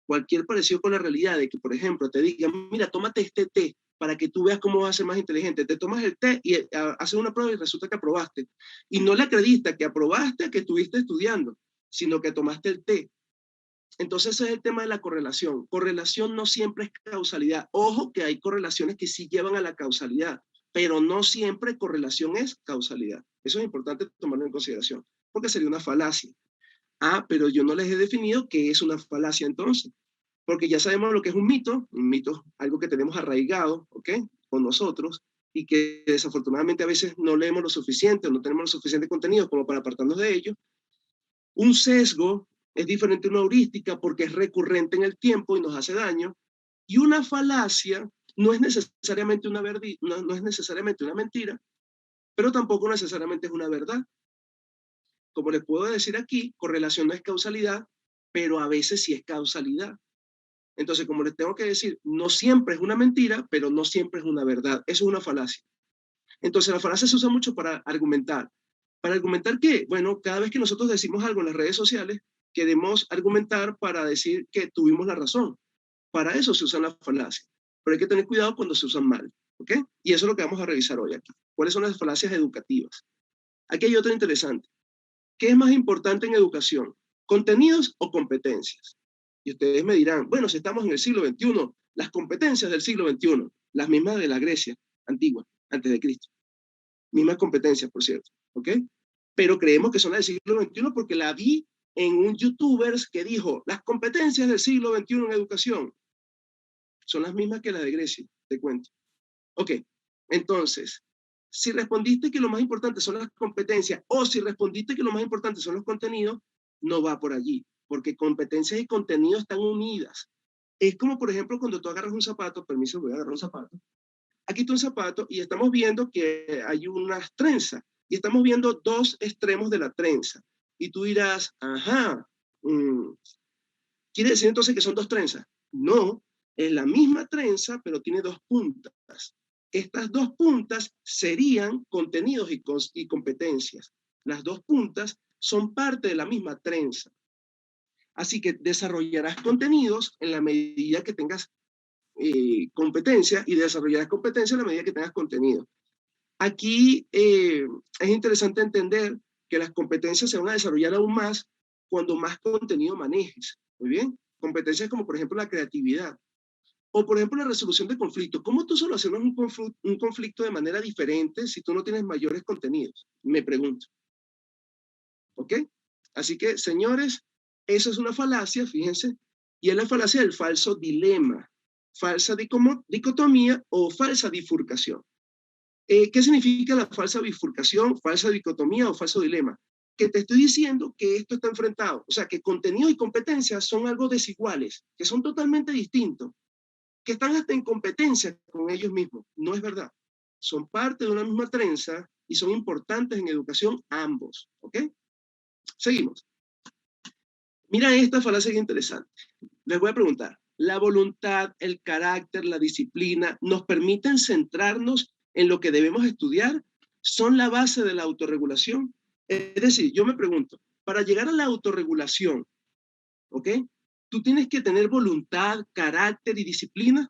Cualquier parecido con la realidad de que, por ejemplo, te digan, mira, tómate este té para que tú veas cómo vas a ser más inteligente. Te tomas el té y haces una prueba y resulta que aprobaste. Y no le acreditas que aprobaste a que estuviste estudiando, sino que tomaste el té. Entonces ese es el tema de la correlación. Correlación no siempre es causalidad. Ojo que hay correlaciones que sí llevan a la causalidad, pero no siempre correlación es causalidad. Eso es importante tomarlo en consideración, porque sería una falacia. Ah, pero yo no les he definido qué es una falacia entonces, porque ya sabemos lo que es un mito es algo que tenemos arraigado, ¿ok? Con nosotros, y que desafortunadamente a veces no leemos lo suficiente o no tenemos lo suficiente contenido como para apartarnos de ello. Un sesgo es diferente a una heurística porque es recurrente en el tiempo y nos hace daño, y una falacia no es necesariamente no es necesariamente una mentira, pero tampoco necesariamente es una verdad. Como les puedo decir aquí, correlación no es causalidad, pero a veces sí es causalidad. Entonces, como les tengo que decir, no siempre es una mentira, pero no siempre es una verdad. Eso es una falacia. Entonces, la falacia se usa mucho para argumentar. ¿Para argumentar qué? Bueno, cada vez que nosotros decimos algo en las redes sociales, queremos argumentar para decir que tuvimos la razón. Para eso se usan las falacias. Pero hay que tener cuidado cuando se usan mal. ¿Ok? Y eso es lo que vamos a revisar hoy aquí. ¿Cuáles son las falacias educativas? Aquí hay otra interesante. ¿Qué es más importante en educación? ¿Contenidos o competencias? Y ustedes me dirán, bueno, si estamos en el siglo XXI, las competencias del siglo XXI, las mismas de la Grecia antigua, antes de Cristo. Mismas competencias, por cierto, ¿ok? Pero creemos que son las del siglo XXI porque la vi en un youtuber que dijo, las competencias del siglo XXI en educación son las mismas que las de Grecia, te cuento. Ok, entonces, si respondiste que lo más importante son las competencias o si respondiste que lo más importante son los contenidos, no va por allí, porque competencias y contenidos están unidas. Es como, por ejemplo, cuando tú agarras un zapato, permiso, voy a agarrar un zapato. Aquí está un zapato y estamos viendo que hay unas trenzas y estamos viendo dos extremos de la trenza. Y tú dirás, ajá, ¿quiere decir entonces que son dos trenzas? No, es la misma trenza, pero tiene dos puntas. Estas dos puntas serían contenidos y competencias. Las dos puntas son parte de la misma trenza. Así que desarrollarás contenidos en la medida que tengas competencia y desarrollarás competencia en la medida que tengas contenido. Aquí es interesante entender que las competencias se van a desarrollar aún más cuando más contenido manejes. Muy bien. Competencias como, por ejemplo, la creatividad. O, por ejemplo, la resolución de conflictos. ¿Cómo tú solucionas un conflicto de manera diferente si tú no tienes mayores contenidos? Me pregunto. ¿Ok? Así que, señores, eso es una falacia, fíjense, y es la falacia del falso dilema, falsa dicotomía o falsa bifurcación. ¿Qué significa la falsa bifurcación, falsa dicotomía o falso dilema? Que te estoy diciendo que esto está enfrentado, o sea, que contenido y competencia son algo desiguales, que son totalmente distintos, que están hasta en competencia con ellos mismos. No es verdad. Son parte de una misma trenza y son importantes en educación ambos, ¿ok? Seguimos. Mira esta falacia que interesante. Les voy a preguntar, ¿la voluntad, el carácter, la disciplina nos permiten centrarnos en lo que debemos estudiar? ¿Son la base de la autorregulación? Es decir, yo me pregunto, para llegar a la autorregulación, ¿ok? ¿Tú tienes que tener voluntad, carácter y disciplina?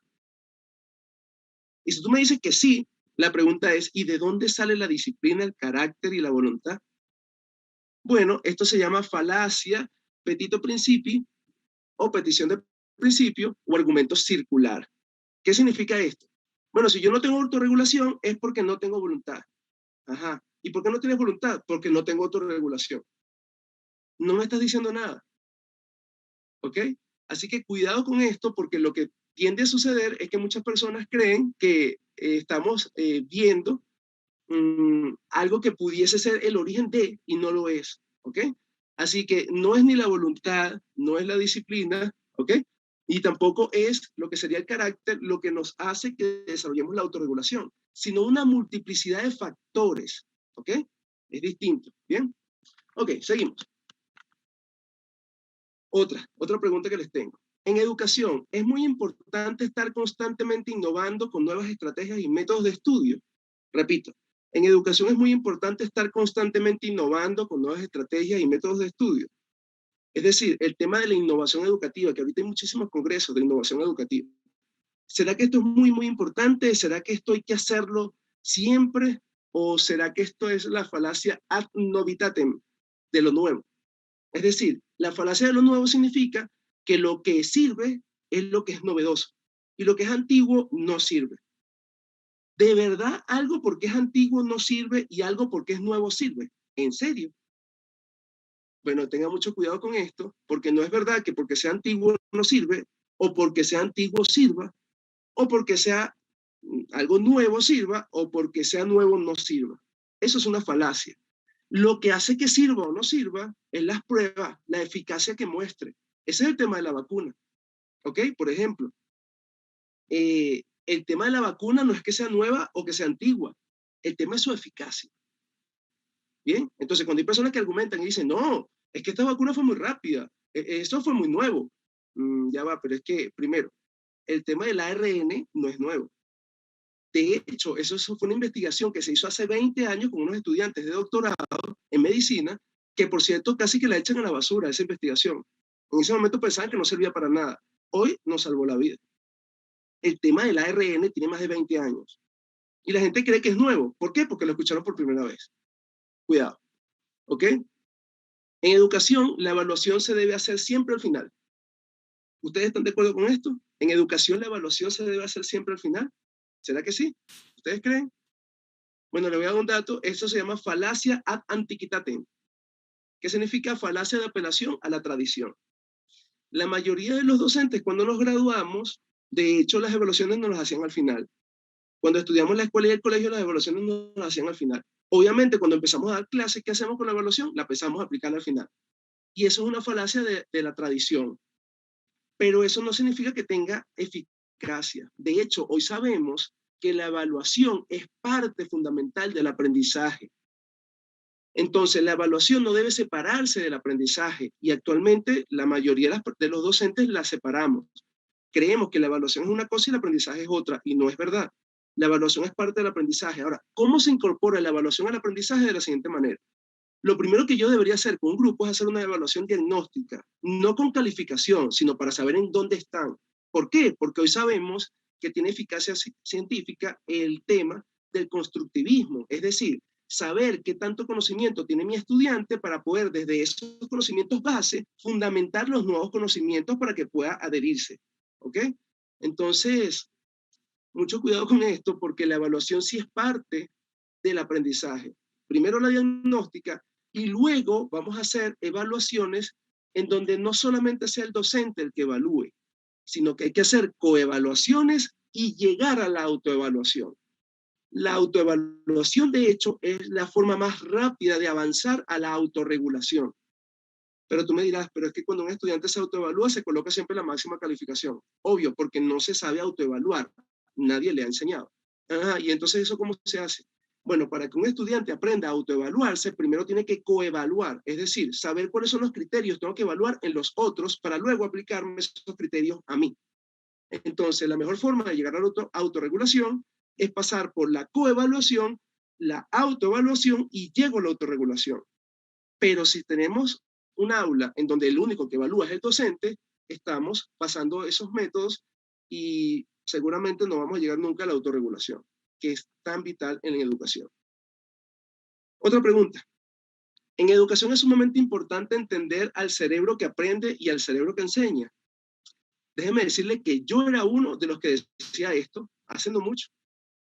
Y si tú me dices que sí, la pregunta es, ¿y de dónde sale la disciplina, el carácter y la voluntad? Bueno, esto se llama falacia petito principi o petición de principio o argumento circular. ¿Qué significa esto? Bueno, si yo no tengo autorregulación es porque no tengo voluntad. Ajá. ¿Y por qué no tienes voluntad? Porque no tengo autorregulación. No me estás diciendo nada. ¿Ok? Así que cuidado con esto porque lo que tiende a suceder es que muchas personas creen que estamos viendo algo que pudiese ser el origen de y no lo es. ¿Ok? Así que no es ni la voluntad, no es la disciplina, ¿ok? Y tampoco es lo que sería el carácter lo que nos hace que desarrollemos la autorregulación, sino una multiplicidad de factores, ¿ok? Es distinto, ¿bien? Ok, seguimos. Otra pregunta que les tengo. En educación, es muy importante estar constantemente innovando con nuevas estrategias y métodos de estudio. Repito, en educación es muy importante estar constantemente innovando con nuevas estrategias y métodos de estudio. Es decir, el tema de la innovación educativa, que ahorita hay muchísimos congresos de innovación educativa. ¿Será que esto es muy, muy importante? ¿Será que esto hay que hacerlo siempre? ¿O será que esto es la falacia ad novitatem de lo nuevo? Es decir, la falacia de lo nuevo significa que lo que sirve es lo que es novedoso y lo que es antiguo no sirve. ¿De verdad algo porque es antiguo no sirve y algo porque es nuevo sirve? ¿En serio? Bueno, tenga mucho cuidado con esto, porque no es verdad que porque sea antiguo no sirve, o porque sea antiguo sirva, o porque sea algo nuevo sirva, o porque sea nuevo no sirva. Eso es una falacia. Lo que hace que sirva o no sirva es las pruebas, la eficacia que muestre. Ese es el tema de la vacuna. ¿Ok? Por ejemplo, el tema de la vacuna no es que sea nueva o que sea antigua. El tema es su eficacia. Bien, entonces cuando hay personas que argumentan y dicen, no, es que esta vacuna fue muy rápida, esto fue muy nuevo. Ya va, pero es que, primero, el tema del ARN no es nuevo. De hecho, eso fue una investigación que se hizo hace 20 años con unos estudiantes de doctorado en medicina, que por cierto casi que la echan a la basura esa investigación. En ese momento pensaban que no servía para nada. Hoy nos salvó la vida. El tema del ARN tiene más de 20 años. Y la gente cree que es nuevo. ¿Por qué? Porque lo escucharon por primera vez. Cuidado. ¿Ok? En educación, la evaluación se debe hacer siempre al final. ¿Ustedes están de acuerdo con esto? En educación, la evaluación se debe hacer siempre al final. ¿Será que sí? ¿Ustedes creen? Bueno, le voy a dar un dato. Eso se llama falacia ad antiquitatem. que significa falacia de apelación a la tradición. La mayoría de los docentes, cuando nos graduamos, de hecho, las evaluaciones nos las hacían al final. Cuando estudiamos la escuela y el colegio, las evaluaciones nos las hacían al final. Obviamente, cuando empezamos a dar clases, ¿qué hacemos con la evaluación? La empezamos a aplicar al final. Y eso es una falacia de la tradición. Pero eso no significa que tenga eficacia. De hecho, hoy sabemos que la evaluación es parte fundamental del aprendizaje. Entonces, la evaluación no debe separarse del aprendizaje y actualmente la mayoría de los docentes la separamos. Creemos que la evaluación es una cosa y el aprendizaje es otra, y no es verdad. La evaluación es parte del aprendizaje. Ahora, ¿cómo se incorpora la evaluación al aprendizaje? De la siguiente manera. Lo primero que yo debería hacer con un grupo es hacer una evaluación diagnóstica, no con calificación, sino para saber en dónde están. ¿Por qué? Porque hoy sabemos que tiene eficacia científica el tema del constructivismo, es decir, saber qué tanto conocimiento tiene mi estudiante para poder desde esos conocimientos base fundamentar los nuevos conocimientos para que pueda adherirse. ¿Ok? Entonces, mucho cuidado con esto porque la evaluación sí es parte del aprendizaje. Primero la diagnóstica y luego vamos a hacer evaluaciones en donde no solamente sea el docente el que evalúe, sino que hay que hacer coevaluaciones y llegar a la autoevaluación. La autoevaluación, de hecho, es la forma más rápida de avanzar a la autorregulación. Pero tú me dirás, pero es que cuando un estudiante se autoevalúa, se coloca siempre la máxima calificación. Obvio, porque no se sabe autoevaluar. Nadie le ha enseñado. Y entonces, ¿eso cómo se hace? Bueno, para que un estudiante aprenda a autoevaluarse, primero tiene que coevaluar, es decir, saber cuáles son los criterios, tengo que evaluar en los otros para luego aplicarme esos criterios a mí. Entonces, la mejor forma de llegar a la autorregulación es pasar por la coevaluación, la autoevaluación y llego a la autorregulación. Pero si tenemos un aula en donde el único que evalúa es el docente, estamos pasando esos métodos y seguramente no vamos a llegar nunca a la autorregulación, que es tan vital en la educación. Otra pregunta. En educación es sumamente importante entender al cerebro que aprende y al cerebro que enseña. Déjeme decirle que yo era uno de los que decía esto hace no mucho.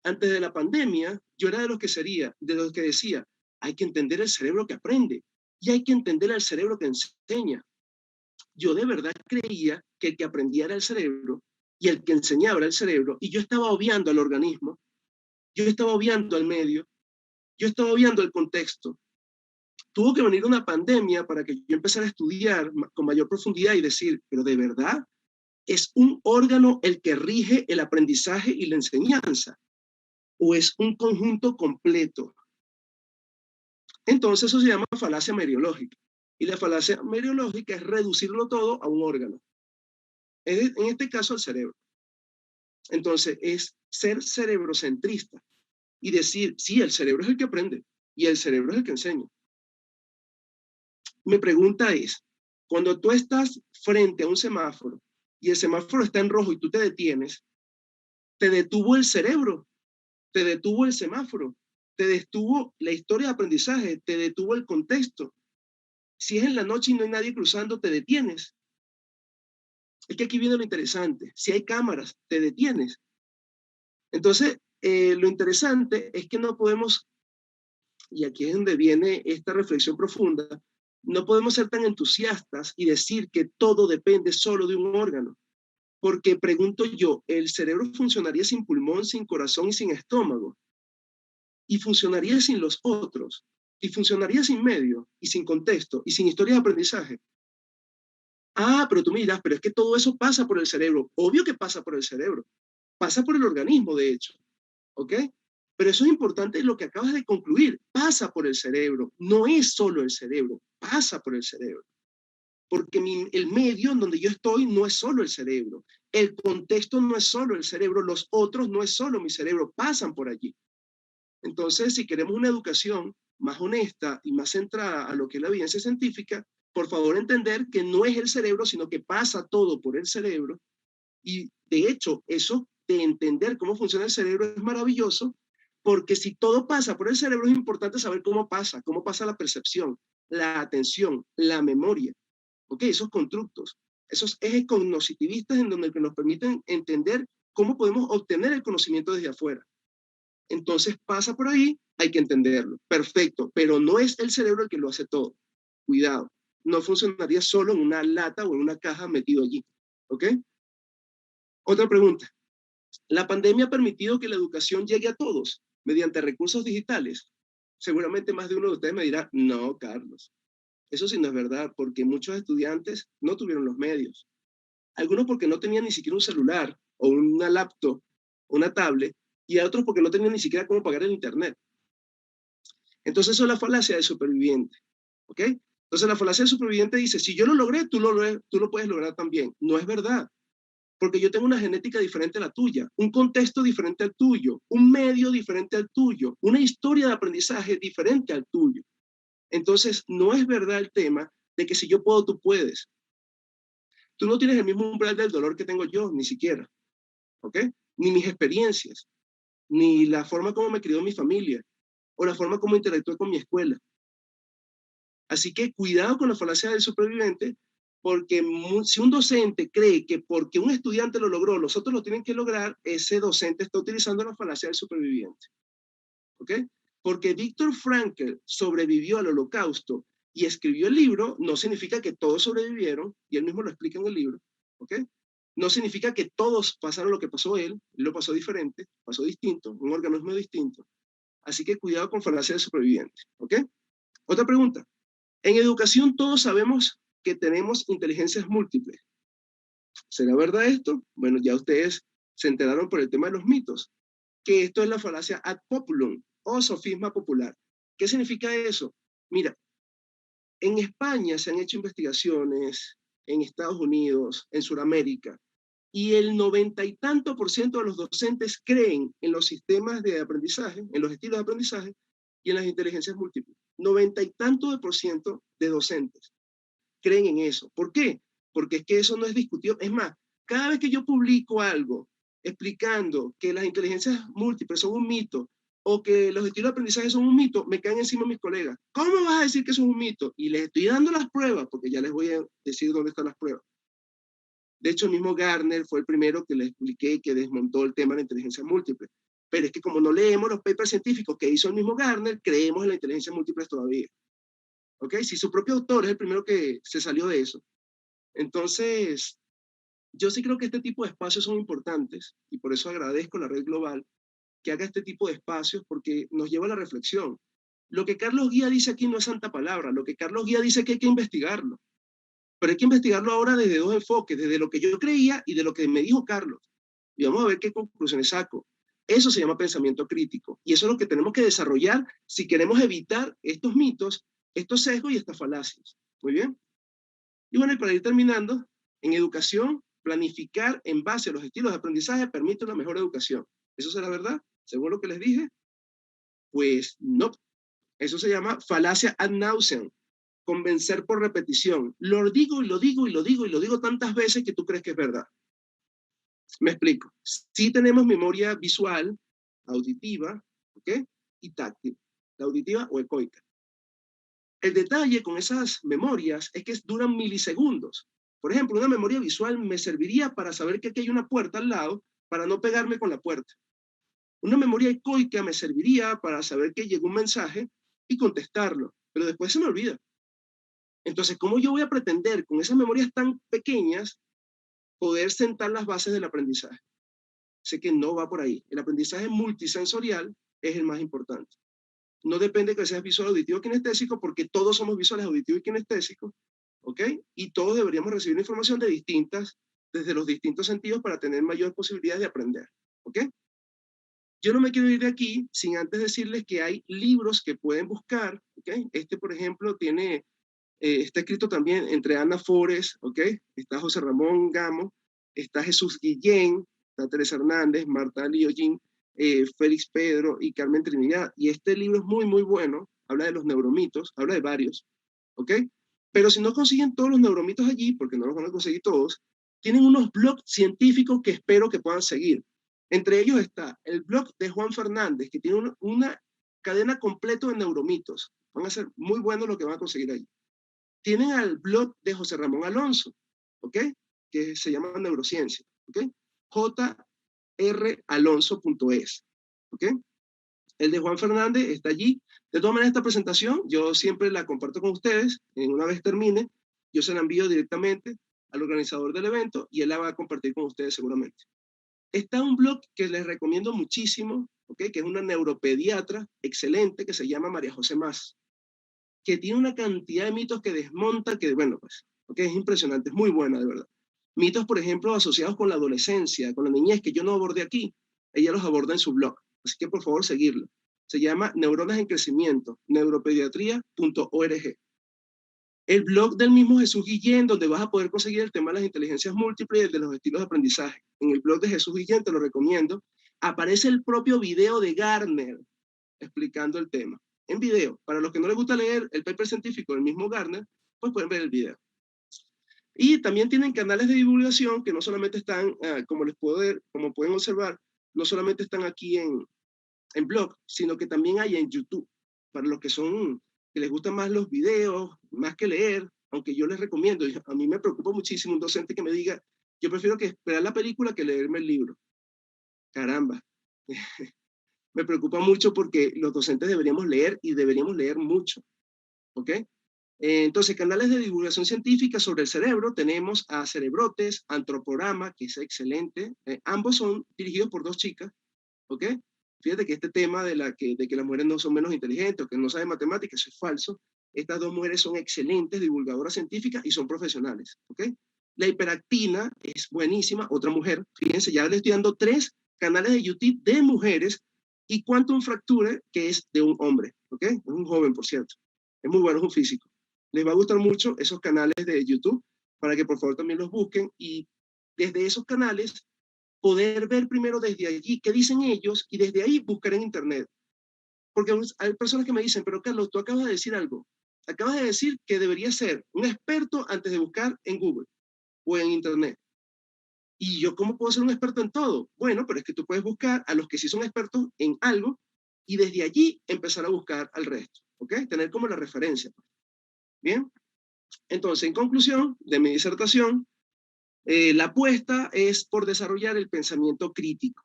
Antes de la pandemia, yo era de los que decía, hay que entender el cerebro que aprende y hay que entender al cerebro que enseña. Yo de verdad creía que el que aprendía era el cerebro y el que enseñaba era el cerebro, y yo estaba obviando al organismo, yo estaba obviando al medio, yo estaba obviando el contexto. Tuvo que venir una pandemia para que yo empezara a estudiar con mayor profundidad y decir, pero de verdad, ¿es un órgano el que rige el aprendizaje y la enseñanza? ¿O es un conjunto completo? Entonces eso se llama falacia meriológica. Y la falacia meriológica es reducirlo todo a un órgano. En este caso, al cerebro. Entonces, es ser cerebrocentrista y decir, sí, el cerebro es el que aprende y el cerebro es el que enseña. Mi pregunta es, cuando tú estás frente a un semáforo y el semáforo está en rojo y tú te detienes, ¿te detuvo el cerebro? ¿Te detuvo el semáforo? ¿Te detuvo la historia de aprendizaje? ¿Te detuvo el contexto? Si es en la noche y no hay nadie cruzando, te detienes. Es que aquí viene lo interesante. Si hay cámaras, te detienes. Entonces, lo interesante es que no podemos, y aquí es donde viene esta reflexión profunda, no podemos ser tan entusiastas y decir que todo depende solo de un órgano. Porque pregunto yo, ¿el cerebro funcionaría sin pulmón, sin corazón y sin estómago? ¿Y funcionaría sin los otros? ¿Y funcionaría sin medio y sin contexto y sin historia de aprendizaje? Pero tú me dirás, pero es que todo eso pasa por el cerebro. Obvio que pasa por el cerebro. Pasa por el organismo, de hecho. ¿Ok? Pero eso es importante lo que acabas de concluir. Pasa por el cerebro. No es solo el cerebro. Pasa por el cerebro. Porque el medio en donde yo estoy no es solo el cerebro. El contexto no es solo el cerebro. Los otros no es solo mi cerebro. Pasan por allí. Entonces, si queremos una educación más honesta y más centrada a lo que es la evidencia científica, por favor entender que no es el cerebro, sino que pasa todo por el cerebro. Y de hecho, eso de entender cómo funciona el cerebro es maravilloso, porque si todo pasa por el cerebro es importante saber cómo pasa la percepción, la atención, la memoria, ¿ok? Esos constructos, esos ejes cognoscitivistas en donde nos permiten entender cómo podemos obtener el conocimiento desde afuera. Entonces pasa por ahí, hay que entenderlo, perfecto, pero no es el cerebro el que lo hace todo. Cuidado. No funcionaría solo en una lata o en una caja metido allí. ¿Ok? Otra pregunta. ¿La pandemia ha permitido que la educación llegue a todos mediante recursos digitales? Seguramente más de uno de ustedes me dirá, no, Carlos. Eso sí no es verdad, porque muchos estudiantes no tuvieron los medios. Algunos porque no tenían ni siquiera un celular o una laptop, una tablet, y a otros porque no tenían ni siquiera cómo pagar el internet. Entonces eso es la falacia del superviviente. ¿Ok? Entonces la falacia del superviviente dice, si yo lo logré, tú lo puedes lograr también. No es verdad, porque yo tengo una genética diferente a la tuya, un contexto diferente al tuyo, un medio diferente al tuyo, una historia de aprendizaje diferente al tuyo. Entonces no es verdad el tema de que si yo puedo, tú puedes. Tú no tienes el mismo umbral del dolor que tengo yo, ni siquiera. ¿Ok? Ni mis experiencias, ni la forma como me crió mi familia, o la forma como interactué con mi escuela. Así que cuidado con la falacia del superviviente, porque si un docente cree que porque un estudiante lo logró, los otros lo tienen que lograr, ese docente está utilizando la falacia del superviviente. ¿Ok? Porque Viktor Frankl sobrevivió al Holocausto y escribió el libro, no significa que todos sobrevivieron, y él mismo lo explica en el libro. ¿Ok? No significa que todos pasaron lo que pasó él lo pasó diferente, pasó distinto, un organismo distinto. Así que cuidado con falacia del superviviente. ¿Ok? Otra pregunta. En educación todos sabemos que tenemos inteligencias múltiples. ¿Será verdad esto? Bueno, ya ustedes se enteraron por el tema de los mitos, que esto es la falacia ad populum o sofisma popular. ¿Qué significa eso? Mira, en España se han hecho investigaciones, en Estados Unidos, en Sudamérica, y el 90 y tanto por ciento de los docentes creen en los sistemas de aprendizaje, en los estilos de aprendizaje y en las inteligencias múltiples. 90 y tanto por ciento de docentes creen en eso. ¿Por qué? Porque es que eso no es discutido. Es más, cada vez que yo publico algo explicando que las inteligencias múltiples son un mito o que los estilos de aprendizaje son un mito, me caen encima mis colegas. ¿Cómo vas a decir que eso es un mito? Y les estoy dando las pruebas, porque ya les voy a decir dónde están las pruebas. De hecho, el mismo Gartner fue el primero que les expliqué que desmontó el tema de la inteligencia múltiple. Pero es que como no leemos los papers científicos que hizo el mismo Gartner, creemos en la inteligencia múltiple todavía. ¿Ok? Si su propio autor es el primero que se salió de eso. Entonces, yo sí creo que este tipo de espacios son importantes y por eso agradezco a la Red Global que haga este tipo de espacios porque nos lleva a la reflexión. Lo que Carlos Guía dice aquí no es santa palabra, lo que Carlos Guía dice es que hay que investigarlo, pero hay que investigarlo ahora desde dos enfoques, desde lo que yo creía y de lo que me dijo Carlos. Y vamos a ver qué conclusiones saco. Eso se llama pensamiento crítico y eso es lo que tenemos que desarrollar si queremos evitar estos mitos, estos sesgos y estas falacias. Muy bien. Y bueno, y para ir terminando, en educación, planificar en base a los estilos de aprendizaje permite una mejor educación. ¿Eso será verdad? Según lo que les dije, pues no. Eso se llama falacia ad nauseam, convencer por repetición. Lo digo y lo digo y lo digo y lo digo tantas veces que tú crees que es verdad. Me explico. Sí tenemos memoria visual, auditiva, ¿ok? Y táctil, la auditiva o ecoica. El detalle con esas memorias es que duran milisegundos. Por ejemplo, una memoria visual me serviría para saber que aquí hay una puerta al lado para no pegarme con la puerta. Una memoria ecoica me serviría para saber que llegó un mensaje y contestarlo, pero después se me olvida. Entonces, ¿cómo yo voy a pretender con esas memorias tan pequeñas poder sentar las bases del aprendizaje? Sé que no va por ahí. El aprendizaje multisensorial es el más importante. No depende que seas visual, auditivo o kinestésico, porque todos somos visuales, auditivos y kinestésicos, ¿ok? Y todos deberíamos recibir información desde los distintos sentidos para tener mayores posibilidades de aprender, ¿ok? Yo no me quiero ir de aquí sin antes decirles que hay libros que pueden buscar, ¿ok? Este, por ejemplo, está escrito también entre Ana Forés, ¿ok? Está José Ramón Gamo, está Jesús Guillén, está Teresa Hernández, Marta Liogin, Félix Pedro y Carmen Trinidad. Y este libro es muy, muy bueno. Habla de los neuromitos, habla de varios, ¿ok? Pero si no consiguen todos los neuromitos allí, porque no los van a conseguir todos, tienen unos blogs científicos que espero que puedan seguir. Entre ellos está el blog de Juan Fernández, que tiene una cadena completa de neuromitos. Van a ser muy buenos lo que van a conseguir allí. Tienen al blog de José Ramón Alonso, ¿ok? Que se llama Neurociencia, ¿ok? jralonso.es, ¿ok? El de Juan Fernández está allí. De todas maneras, esta presentación yo siempre la comparto con ustedes. Una vez termine, yo se la envío directamente al organizador del evento y él la va a compartir con ustedes seguramente. Está un blog que les recomiendo muchísimo, ¿okay? Que es una neuropediatra excelente que se llama María José Mas, que tiene una cantidad de mitos que desmonta, que bueno, pues, ¿okay? Es impresionante, es muy buena, de verdad. Mitos, por ejemplo, asociados con la adolescencia, con la niñez, que yo no abordé aquí, ella los aborda en su blog, así que por favor seguirlo. Se llama Neuronas en Crecimiento, neuropediatría.org. El blog del mismo Jesús Guillén, donde vas a poder conseguir el tema de las inteligencias múltiples y el de los estilos de aprendizaje. En el blog de Jesús Guillén, te lo recomiendo, aparece el propio video de Gardner explicando el tema. En video, para los que no les gusta leer el paper científico del mismo Gardner, pues pueden ver el video. Y también tienen canales de divulgación que no solamente están, como pueden observar, no solamente están aquí en blog, sino que también hay en YouTube, para los que les gustan más los videos, más que leer, aunque yo les recomiendo, a mí me preocupa muchísimo un docente que me diga, yo prefiero que esperar la película que leerme el libro. Caramba, me preocupa mucho porque los docentes deberíamos leer y deberíamos leer mucho, ¿ok? Entonces, canales de divulgación científica sobre el cerebro, tenemos a Cerebrotes, Antroporama, que es excelente, ambos son dirigidos por dos chicas, ¿ok? Fíjate que este tema de que las mujeres no son menos inteligentes o que no saben matemáticas, eso es falso. Estas dos mujeres son excelentes divulgadoras científicas y son profesionales, ¿ok? La hiperactina es buenísima, otra mujer. Fíjense, ya les estoy dando 3 canales de YouTube de mujeres y Quantum Fracture, que es de un hombre, ¿ok? Es un joven, por cierto. Es muy bueno, es un físico. Les va a gustar mucho esos canales de YouTube para que por favor también los busquen y desde esos canales poder ver primero desde allí qué dicen ellos y desde ahí buscar en internet. Porque hay personas que me dicen, pero Carlos, tú acabas de decir algo. Acabas de decir que deberías ser un experto antes de buscar en Google o en internet. ¿Y yo cómo puedo ser un experto en todo? Bueno, pero es que tú puedes buscar a los que sí son expertos en algo y desde allí empezar a buscar al resto, ¿ok? Tener como la referencia. Bien, entonces, en conclusión de mi disertación, la apuesta es por desarrollar el pensamiento crítico,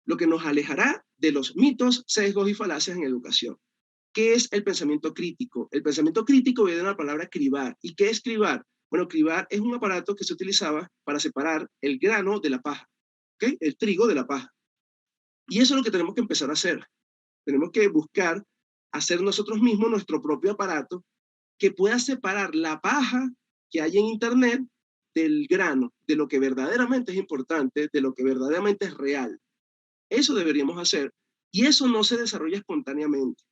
lo que nos alejará de los mitos, sesgos y falacias en educación. ¿Qué es el pensamiento crítico? El pensamiento crítico viene de la palabra cribar. ¿Y qué es cribar? Bueno, cribar es un aparato que se utilizaba para separar el grano de la paja, ¿okay? El trigo de la paja. Y eso es lo que tenemos que empezar a hacer. Tenemos que buscar hacer nosotros mismos nuestro propio aparato que pueda separar la paja que hay en Internet del grano, de lo que verdaderamente es importante, de lo que verdaderamente es real. Eso deberíamos hacer. Y eso no se desarrolla espontáneamente.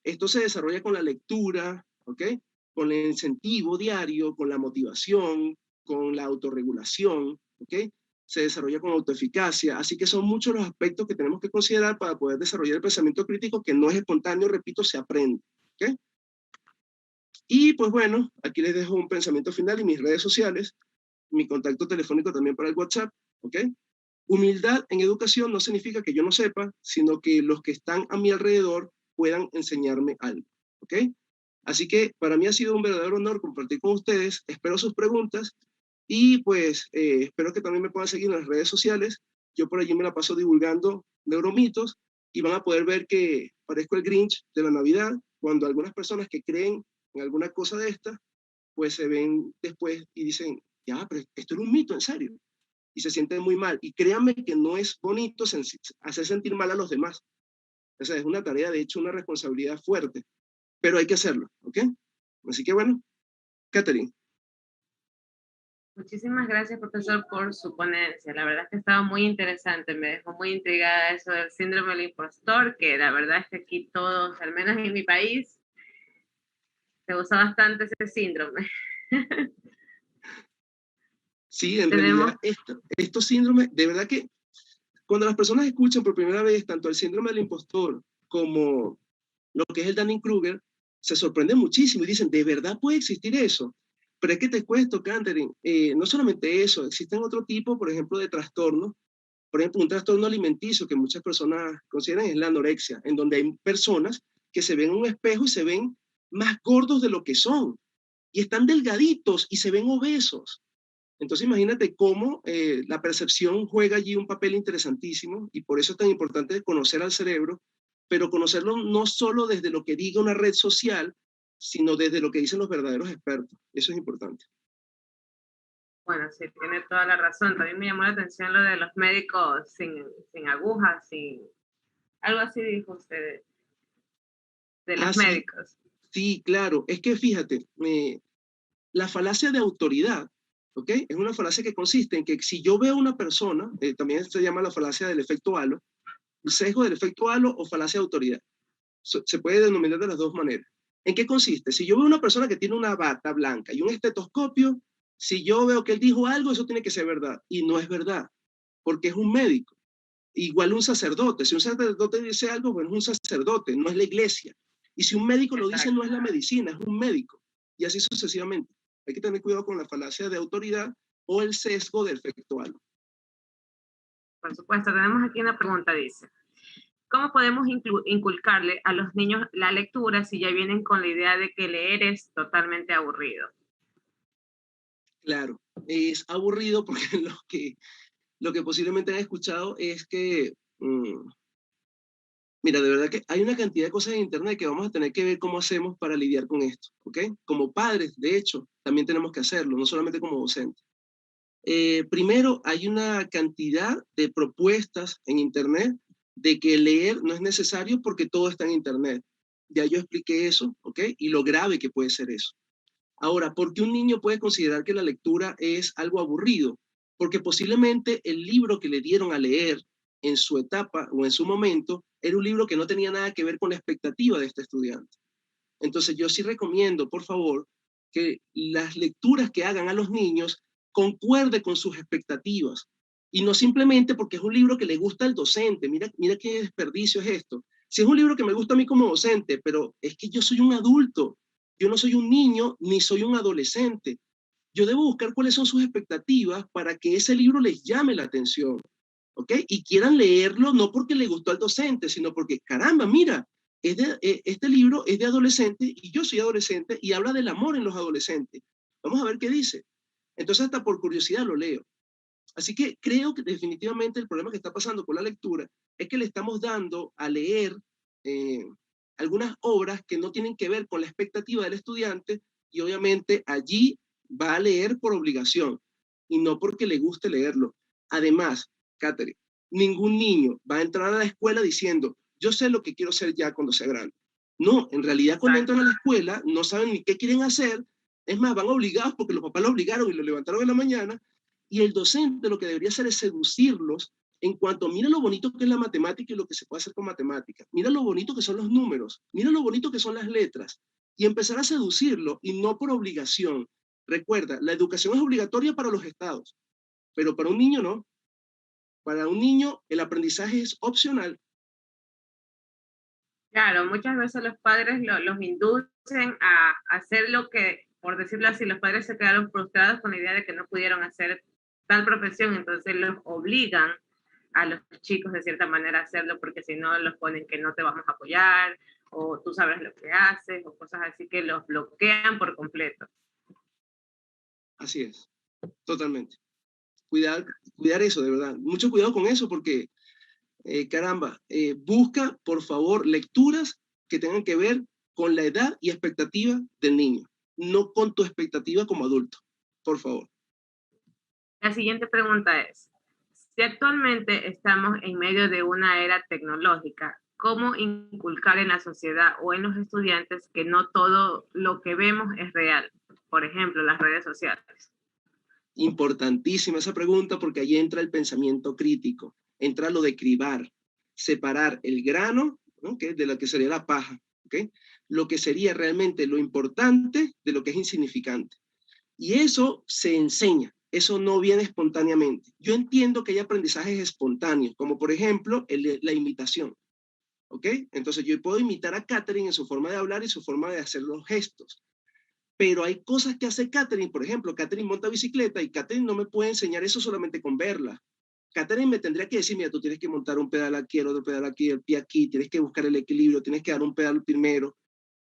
Esto se desarrolla con la lectura, ¿ok? Con el incentivo diario, con la motivación, con la autorregulación, ¿ok? Se desarrolla con autoeficacia. Así que son muchos los aspectos que tenemos que considerar para poder desarrollar el pensamiento crítico, que no es espontáneo, repito, se aprende, ¿ok? Y pues bueno, aquí les dejo un pensamiento final y mis redes sociales, mi contacto telefónico también para el WhatsApp, ¿ok? Humildad en educación no significa que yo no sepa, sino que los que están a mi alrededor puedan enseñarme algo, ¿ok? Así que para mí ha sido un verdadero honor compartir con ustedes, espero sus preguntas y pues espero que también me puedan seguir en las redes sociales, yo por allí me la paso divulgando neuromitos y van a poder ver que parezco el Grinch de la Navidad, cuando algunas personas que creen en alguna cosa de esta, pues se ven después y dicen, ya, pero esto era un mito, en serio, y se sienten muy mal. Y créanme que no es bonito hacer sentir mal a los demás. O sea, es una tarea, de hecho, una responsabilidad fuerte, pero hay que hacerlo, ¿ok? Así que bueno, Catherine. Muchísimas gracias, profesor, por su ponencia. La verdad es que estaba muy interesante, me dejó muy intrigada eso del síndrome del impostor, que la verdad es que aquí todos, al menos en mi país, se usa bastante ese síndrome. Sí, en realidad, estos síndromes, de verdad que cuando las personas escuchan por primera vez tanto el síndrome del impostor como lo que es el Dunning-Kruger, se sorprenden muchísimo y dicen, ¿de verdad puede existir eso? Pero es que te cuento, Catherine, no solamente eso, existen otro tipo, por ejemplo, de trastornos. Por ejemplo, un trastorno alimenticio que muchas personas consideran es la anorexia, en donde hay personas que se ven en un espejo y se ven más gordos de lo que son, y están delgaditos y se ven obesos. Entonces imagínate cómo la percepción juega allí un papel interesantísimo y por eso es tan importante conocer al cerebro, pero conocerlo no solo desde lo que diga una red social, sino desde lo que dicen los verdaderos expertos. Eso es importante. Bueno, sí, tiene toda la razón. También me llamó la atención lo de los médicos sin agujas, algo así dijo usted de Ah, los sí, médicos. sí, claro. Es que fíjate, la falacia de autoridad, ¿ok? Es una falacia que consiste en que si yo veo a una persona, también se llama la falacia del efecto halo, el sesgo del efecto halo o falacia de autoridad. Se puede denominar de las dos maneras. ¿En qué consiste? Si yo veo a una persona que tiene una bata blanca y un estetoscopio, si yo veo que él dijo algo, eso tiene que ser verdad. Y no es verdad, porque es un médico. Igual un sacerdote. Si un sacerdote dice algo, bueno, es un sacerdote, no es la iglesia. Y si un médico lo dice, no Exacto. es la medicina, es un médico. Y así sucesivamente. Hay que tener cuidado con la falacia de autoridad o el sesgo del efecto halo. Por supuesto, tenemos aquí una pregunta, dice. ¿Cómo podemos inculcarle a los niños la lectura si ya vienen con la idea de que leer es totalmente aburrido? Claro, es aburrido porque lo que posiblemente han escuchado es que, mira, de verdad que hay una cantidad de cosas en Internet que vamos a tener que ver cómo hacemos para lidiar con esto, ¿ok? Como padres, de hecho, también tenemos que hacerlo, no solamente como docentes. Primero, hay una cantidad de propuestas en Internet de que leer no es necesario porque todo está en Internet. Ya yo expliqué eso, ¿ok? Y lo grave que puede ser eso. Ahora, ¿por qué un niño puede considerar que la lectura es algo aburrido? Porque posiblemente el libro que le dieron a leer en su etapa o en su momento era un libro que no tenía nada que ver con la expectativa de este estudiante. Entonces yo sí recomiendo, por favor, que las lecturas que hagan a los niños concuerde con sus expectativas y no simplemente porque es un libro que le gusta al docente. Mira qué desperdicio es esto. Si es un libro que me gusta a mí como docente, pero es que yo soy un adulto, yo no soy un niño ni soy un adolescente. Yo debo buscar cuáles son sus expectativas para que ese libro les llame la atención, ¿ok? Y quieran leerlo no porque le gustó al docente, sino porque, caramba, mira, este libro es de adolescente y yo soy adolescente y habla del amor en los adolescentes. Vamos a ver qué dice. Entonces, hasta por curiosidad lo leo. Así que creo que definitivamente el problema que está pasando con la lectura es que le estamos dando a leer eh, algunas obras que no tienen que ver con la expectativa del estudiante y obviamente allí va a leer por obligación y no porque le guste leerlo. Además, Catherine, ningún niño va a entrar a la escuela diciendo, yo sé lo que quiero ser ya cuando sea grande. No, en realidad cuando entran a la escuela no saben ni qué quieren hacer, es más, van obligados porque los papás los obligaron y los levantaron en la mañana y el docente lo que debería hacer es seducirlos en cuanto, mira lo bonito que es la matemática y lo que se puede hacer con matemática. Mira lo bonito que son los números. Mira lo bonito que son las letras. Y empezar a seducirlo y no por obligación. Recuerda, la educación es obligatoria para los estados, pero para un niño no. Para un niño el aprendizaje es opcional. Claro, muchas veces los padres los inducen a hacer lo que, por decirlo así, los padres se quedaron frustrados con la idea de que no pudieron hacer tal profesión, entonces los obligan a los chicos de cierta manera a hacerlo porque si no los ponen que no te vamos a apoyar o tú sabes lo que haces o cosas así que los bloquean por completo. Así es, totalmente. Cuidar eso, de verdad. Mucho cuidado con eso porque caramba, busca por favor lecturas que tengan que ver con la edad y expectativa del niño, no con tu expectativa como adulto, por favor. La siguiente pregunta es, si actualmente estamos en medio de una era tecnológica, ¿cómo inculcar en la sociedad o en los estudiantes que no todo lo que vemos es real? Por ejemplo, las redes sociales. Importantísima esa pregunta porque ahí entra el pensamiento crítico, entra lo de cribar, separar el grano, ¿no? ¿Okay? De lo que sería la paja, ¿okay? Lo que sería realmente lo importante de lo que es insignificante. Y eso se enseña, eso no viene espontáneamente. Yo entiendo que hay aprendizajes espontáneos, como por ejemplo la imitación, ¿ok? Entonces yo puedo imitar a Catherine en su forma de hablar y su forma de hacer los gestos, pero hay cosas que hace Catherine, por ejemplo, Catherine monta bicicleta y Catherine no me puede enseñar eso solamente con verla. Catherine me tendría que decir, mira, tú tienes que montar un pedal aquí, el otro pedal aquí, el pie aquí, tienes que buscar el equilibrio, tienes que dar un pedal primero.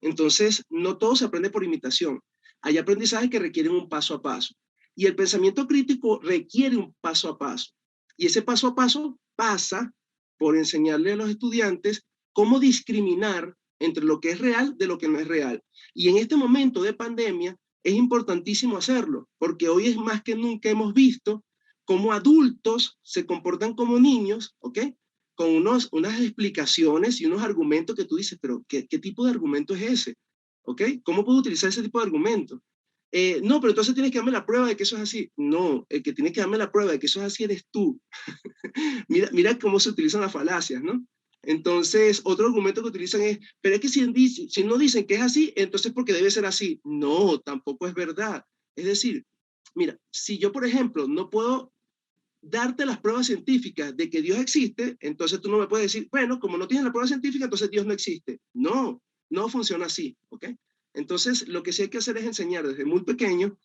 Entonces, no todo se aprende por imitación. Hay aprendizajes que requieren un paso a paso. Y el pensamiento crítico requiere un paso a paso. Y ese paso a paso pasa por enseñarle a los estudiantes cómo discriminar entre lo que es real de lo que no es real. Y en este momento de pandemia es importantísimo hacerlo, porque hoy es más que nunca hemos visto cómo adultos se comportan como niños, ¿ok? Con unas explicaciones y unos argumentos que tú dices, pero ¿qué tipo de argumento es ese? ¿Ok? ¿Cómo puedo utilizar ese tipo de argumento? No, pero entonces tienes que darme la prueba de que eso es así. No, el que tiene que darme la prueba de que eso es así eres tú. Mira cómo se utilizan las falacias, ¿no? Entonces, otro argumento que utilizan es, pero es que si no dicen que es así, entonces porque debe ser así. No, tampoco es verdad. Es decir, mira, si yo, por ejemplo, no puedo darte las pruebas científicas de que Dios existe, entonces tú no me puedes decir, bueno, como no tienes la prueba científica, entonces Dios no existe. No, no funciona así, ¿ok? Entonces, lo que sí hay que hacer es enseñar desde muy pequeño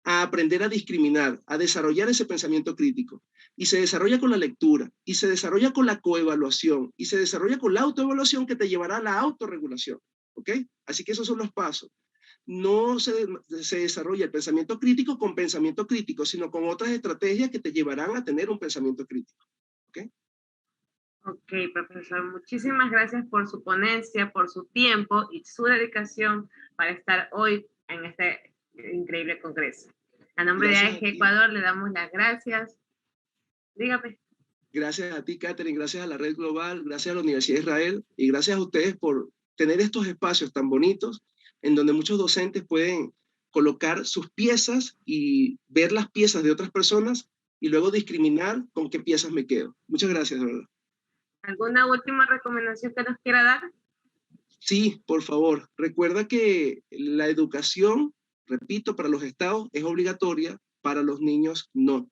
a aprender a discriminar, a desarrollar ese pensamiento crítico. Y se desarrolla con la lectura, y se desarrolla con la coevaluación, y se desarrolla con la autoevaluación que te llevará a la autorregulación, ¿ok? Así que esos son los pasos. No se desarrolla el pensamiento crítico con pensamiento crítico, sino con otras estrategias que te llevarán a tener un pensamiento crítico. ¿Ok? Ok, profesor, muchísimas gracias por su ponencia, por su tiempo y su dedicación para estar hoy en este increíble congreso. A nombre de Gracias AEG a ti. Ecuador le damos las gracias. Dígame. Gracias a ti, Catherine, gracias a la Red Global, gracias a la Universidad de Israel y gracias a ustedes por tener estos espacios tan bonitos en donde muchos docentes pueden colocar sus piezas y ver las piezas de otras personas y luego discriminar con qué piezas me quedo. Muchas gracias, de verdad. ¿Alguna última recomendación que nos quiera dar? Sí, por favor, recuerda que la educación, repito, para los estados es obligatoria, para los niños no.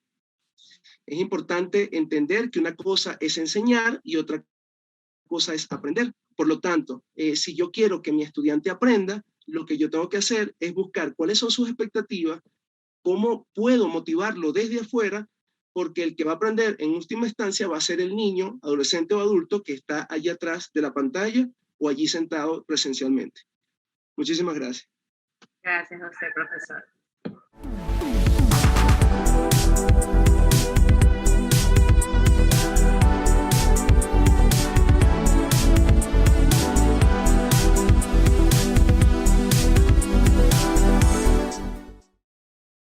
Es importante entender que una cosa es enseñar y otra cosa es aprender. Por lo tanto, si yo quiero que mi estudiante aprenda, lo que yo tengo que hacer es buscar cuáles son sus expectativas, cómo puedo motivarlo desde afuera, porque el que va a aprender en última instancia va a ser el niño, adolescente o adulto que está allí atrás de la pantalla o allí sentado presencialmente. Muchísimas gracias. Gracias a usted, profesor.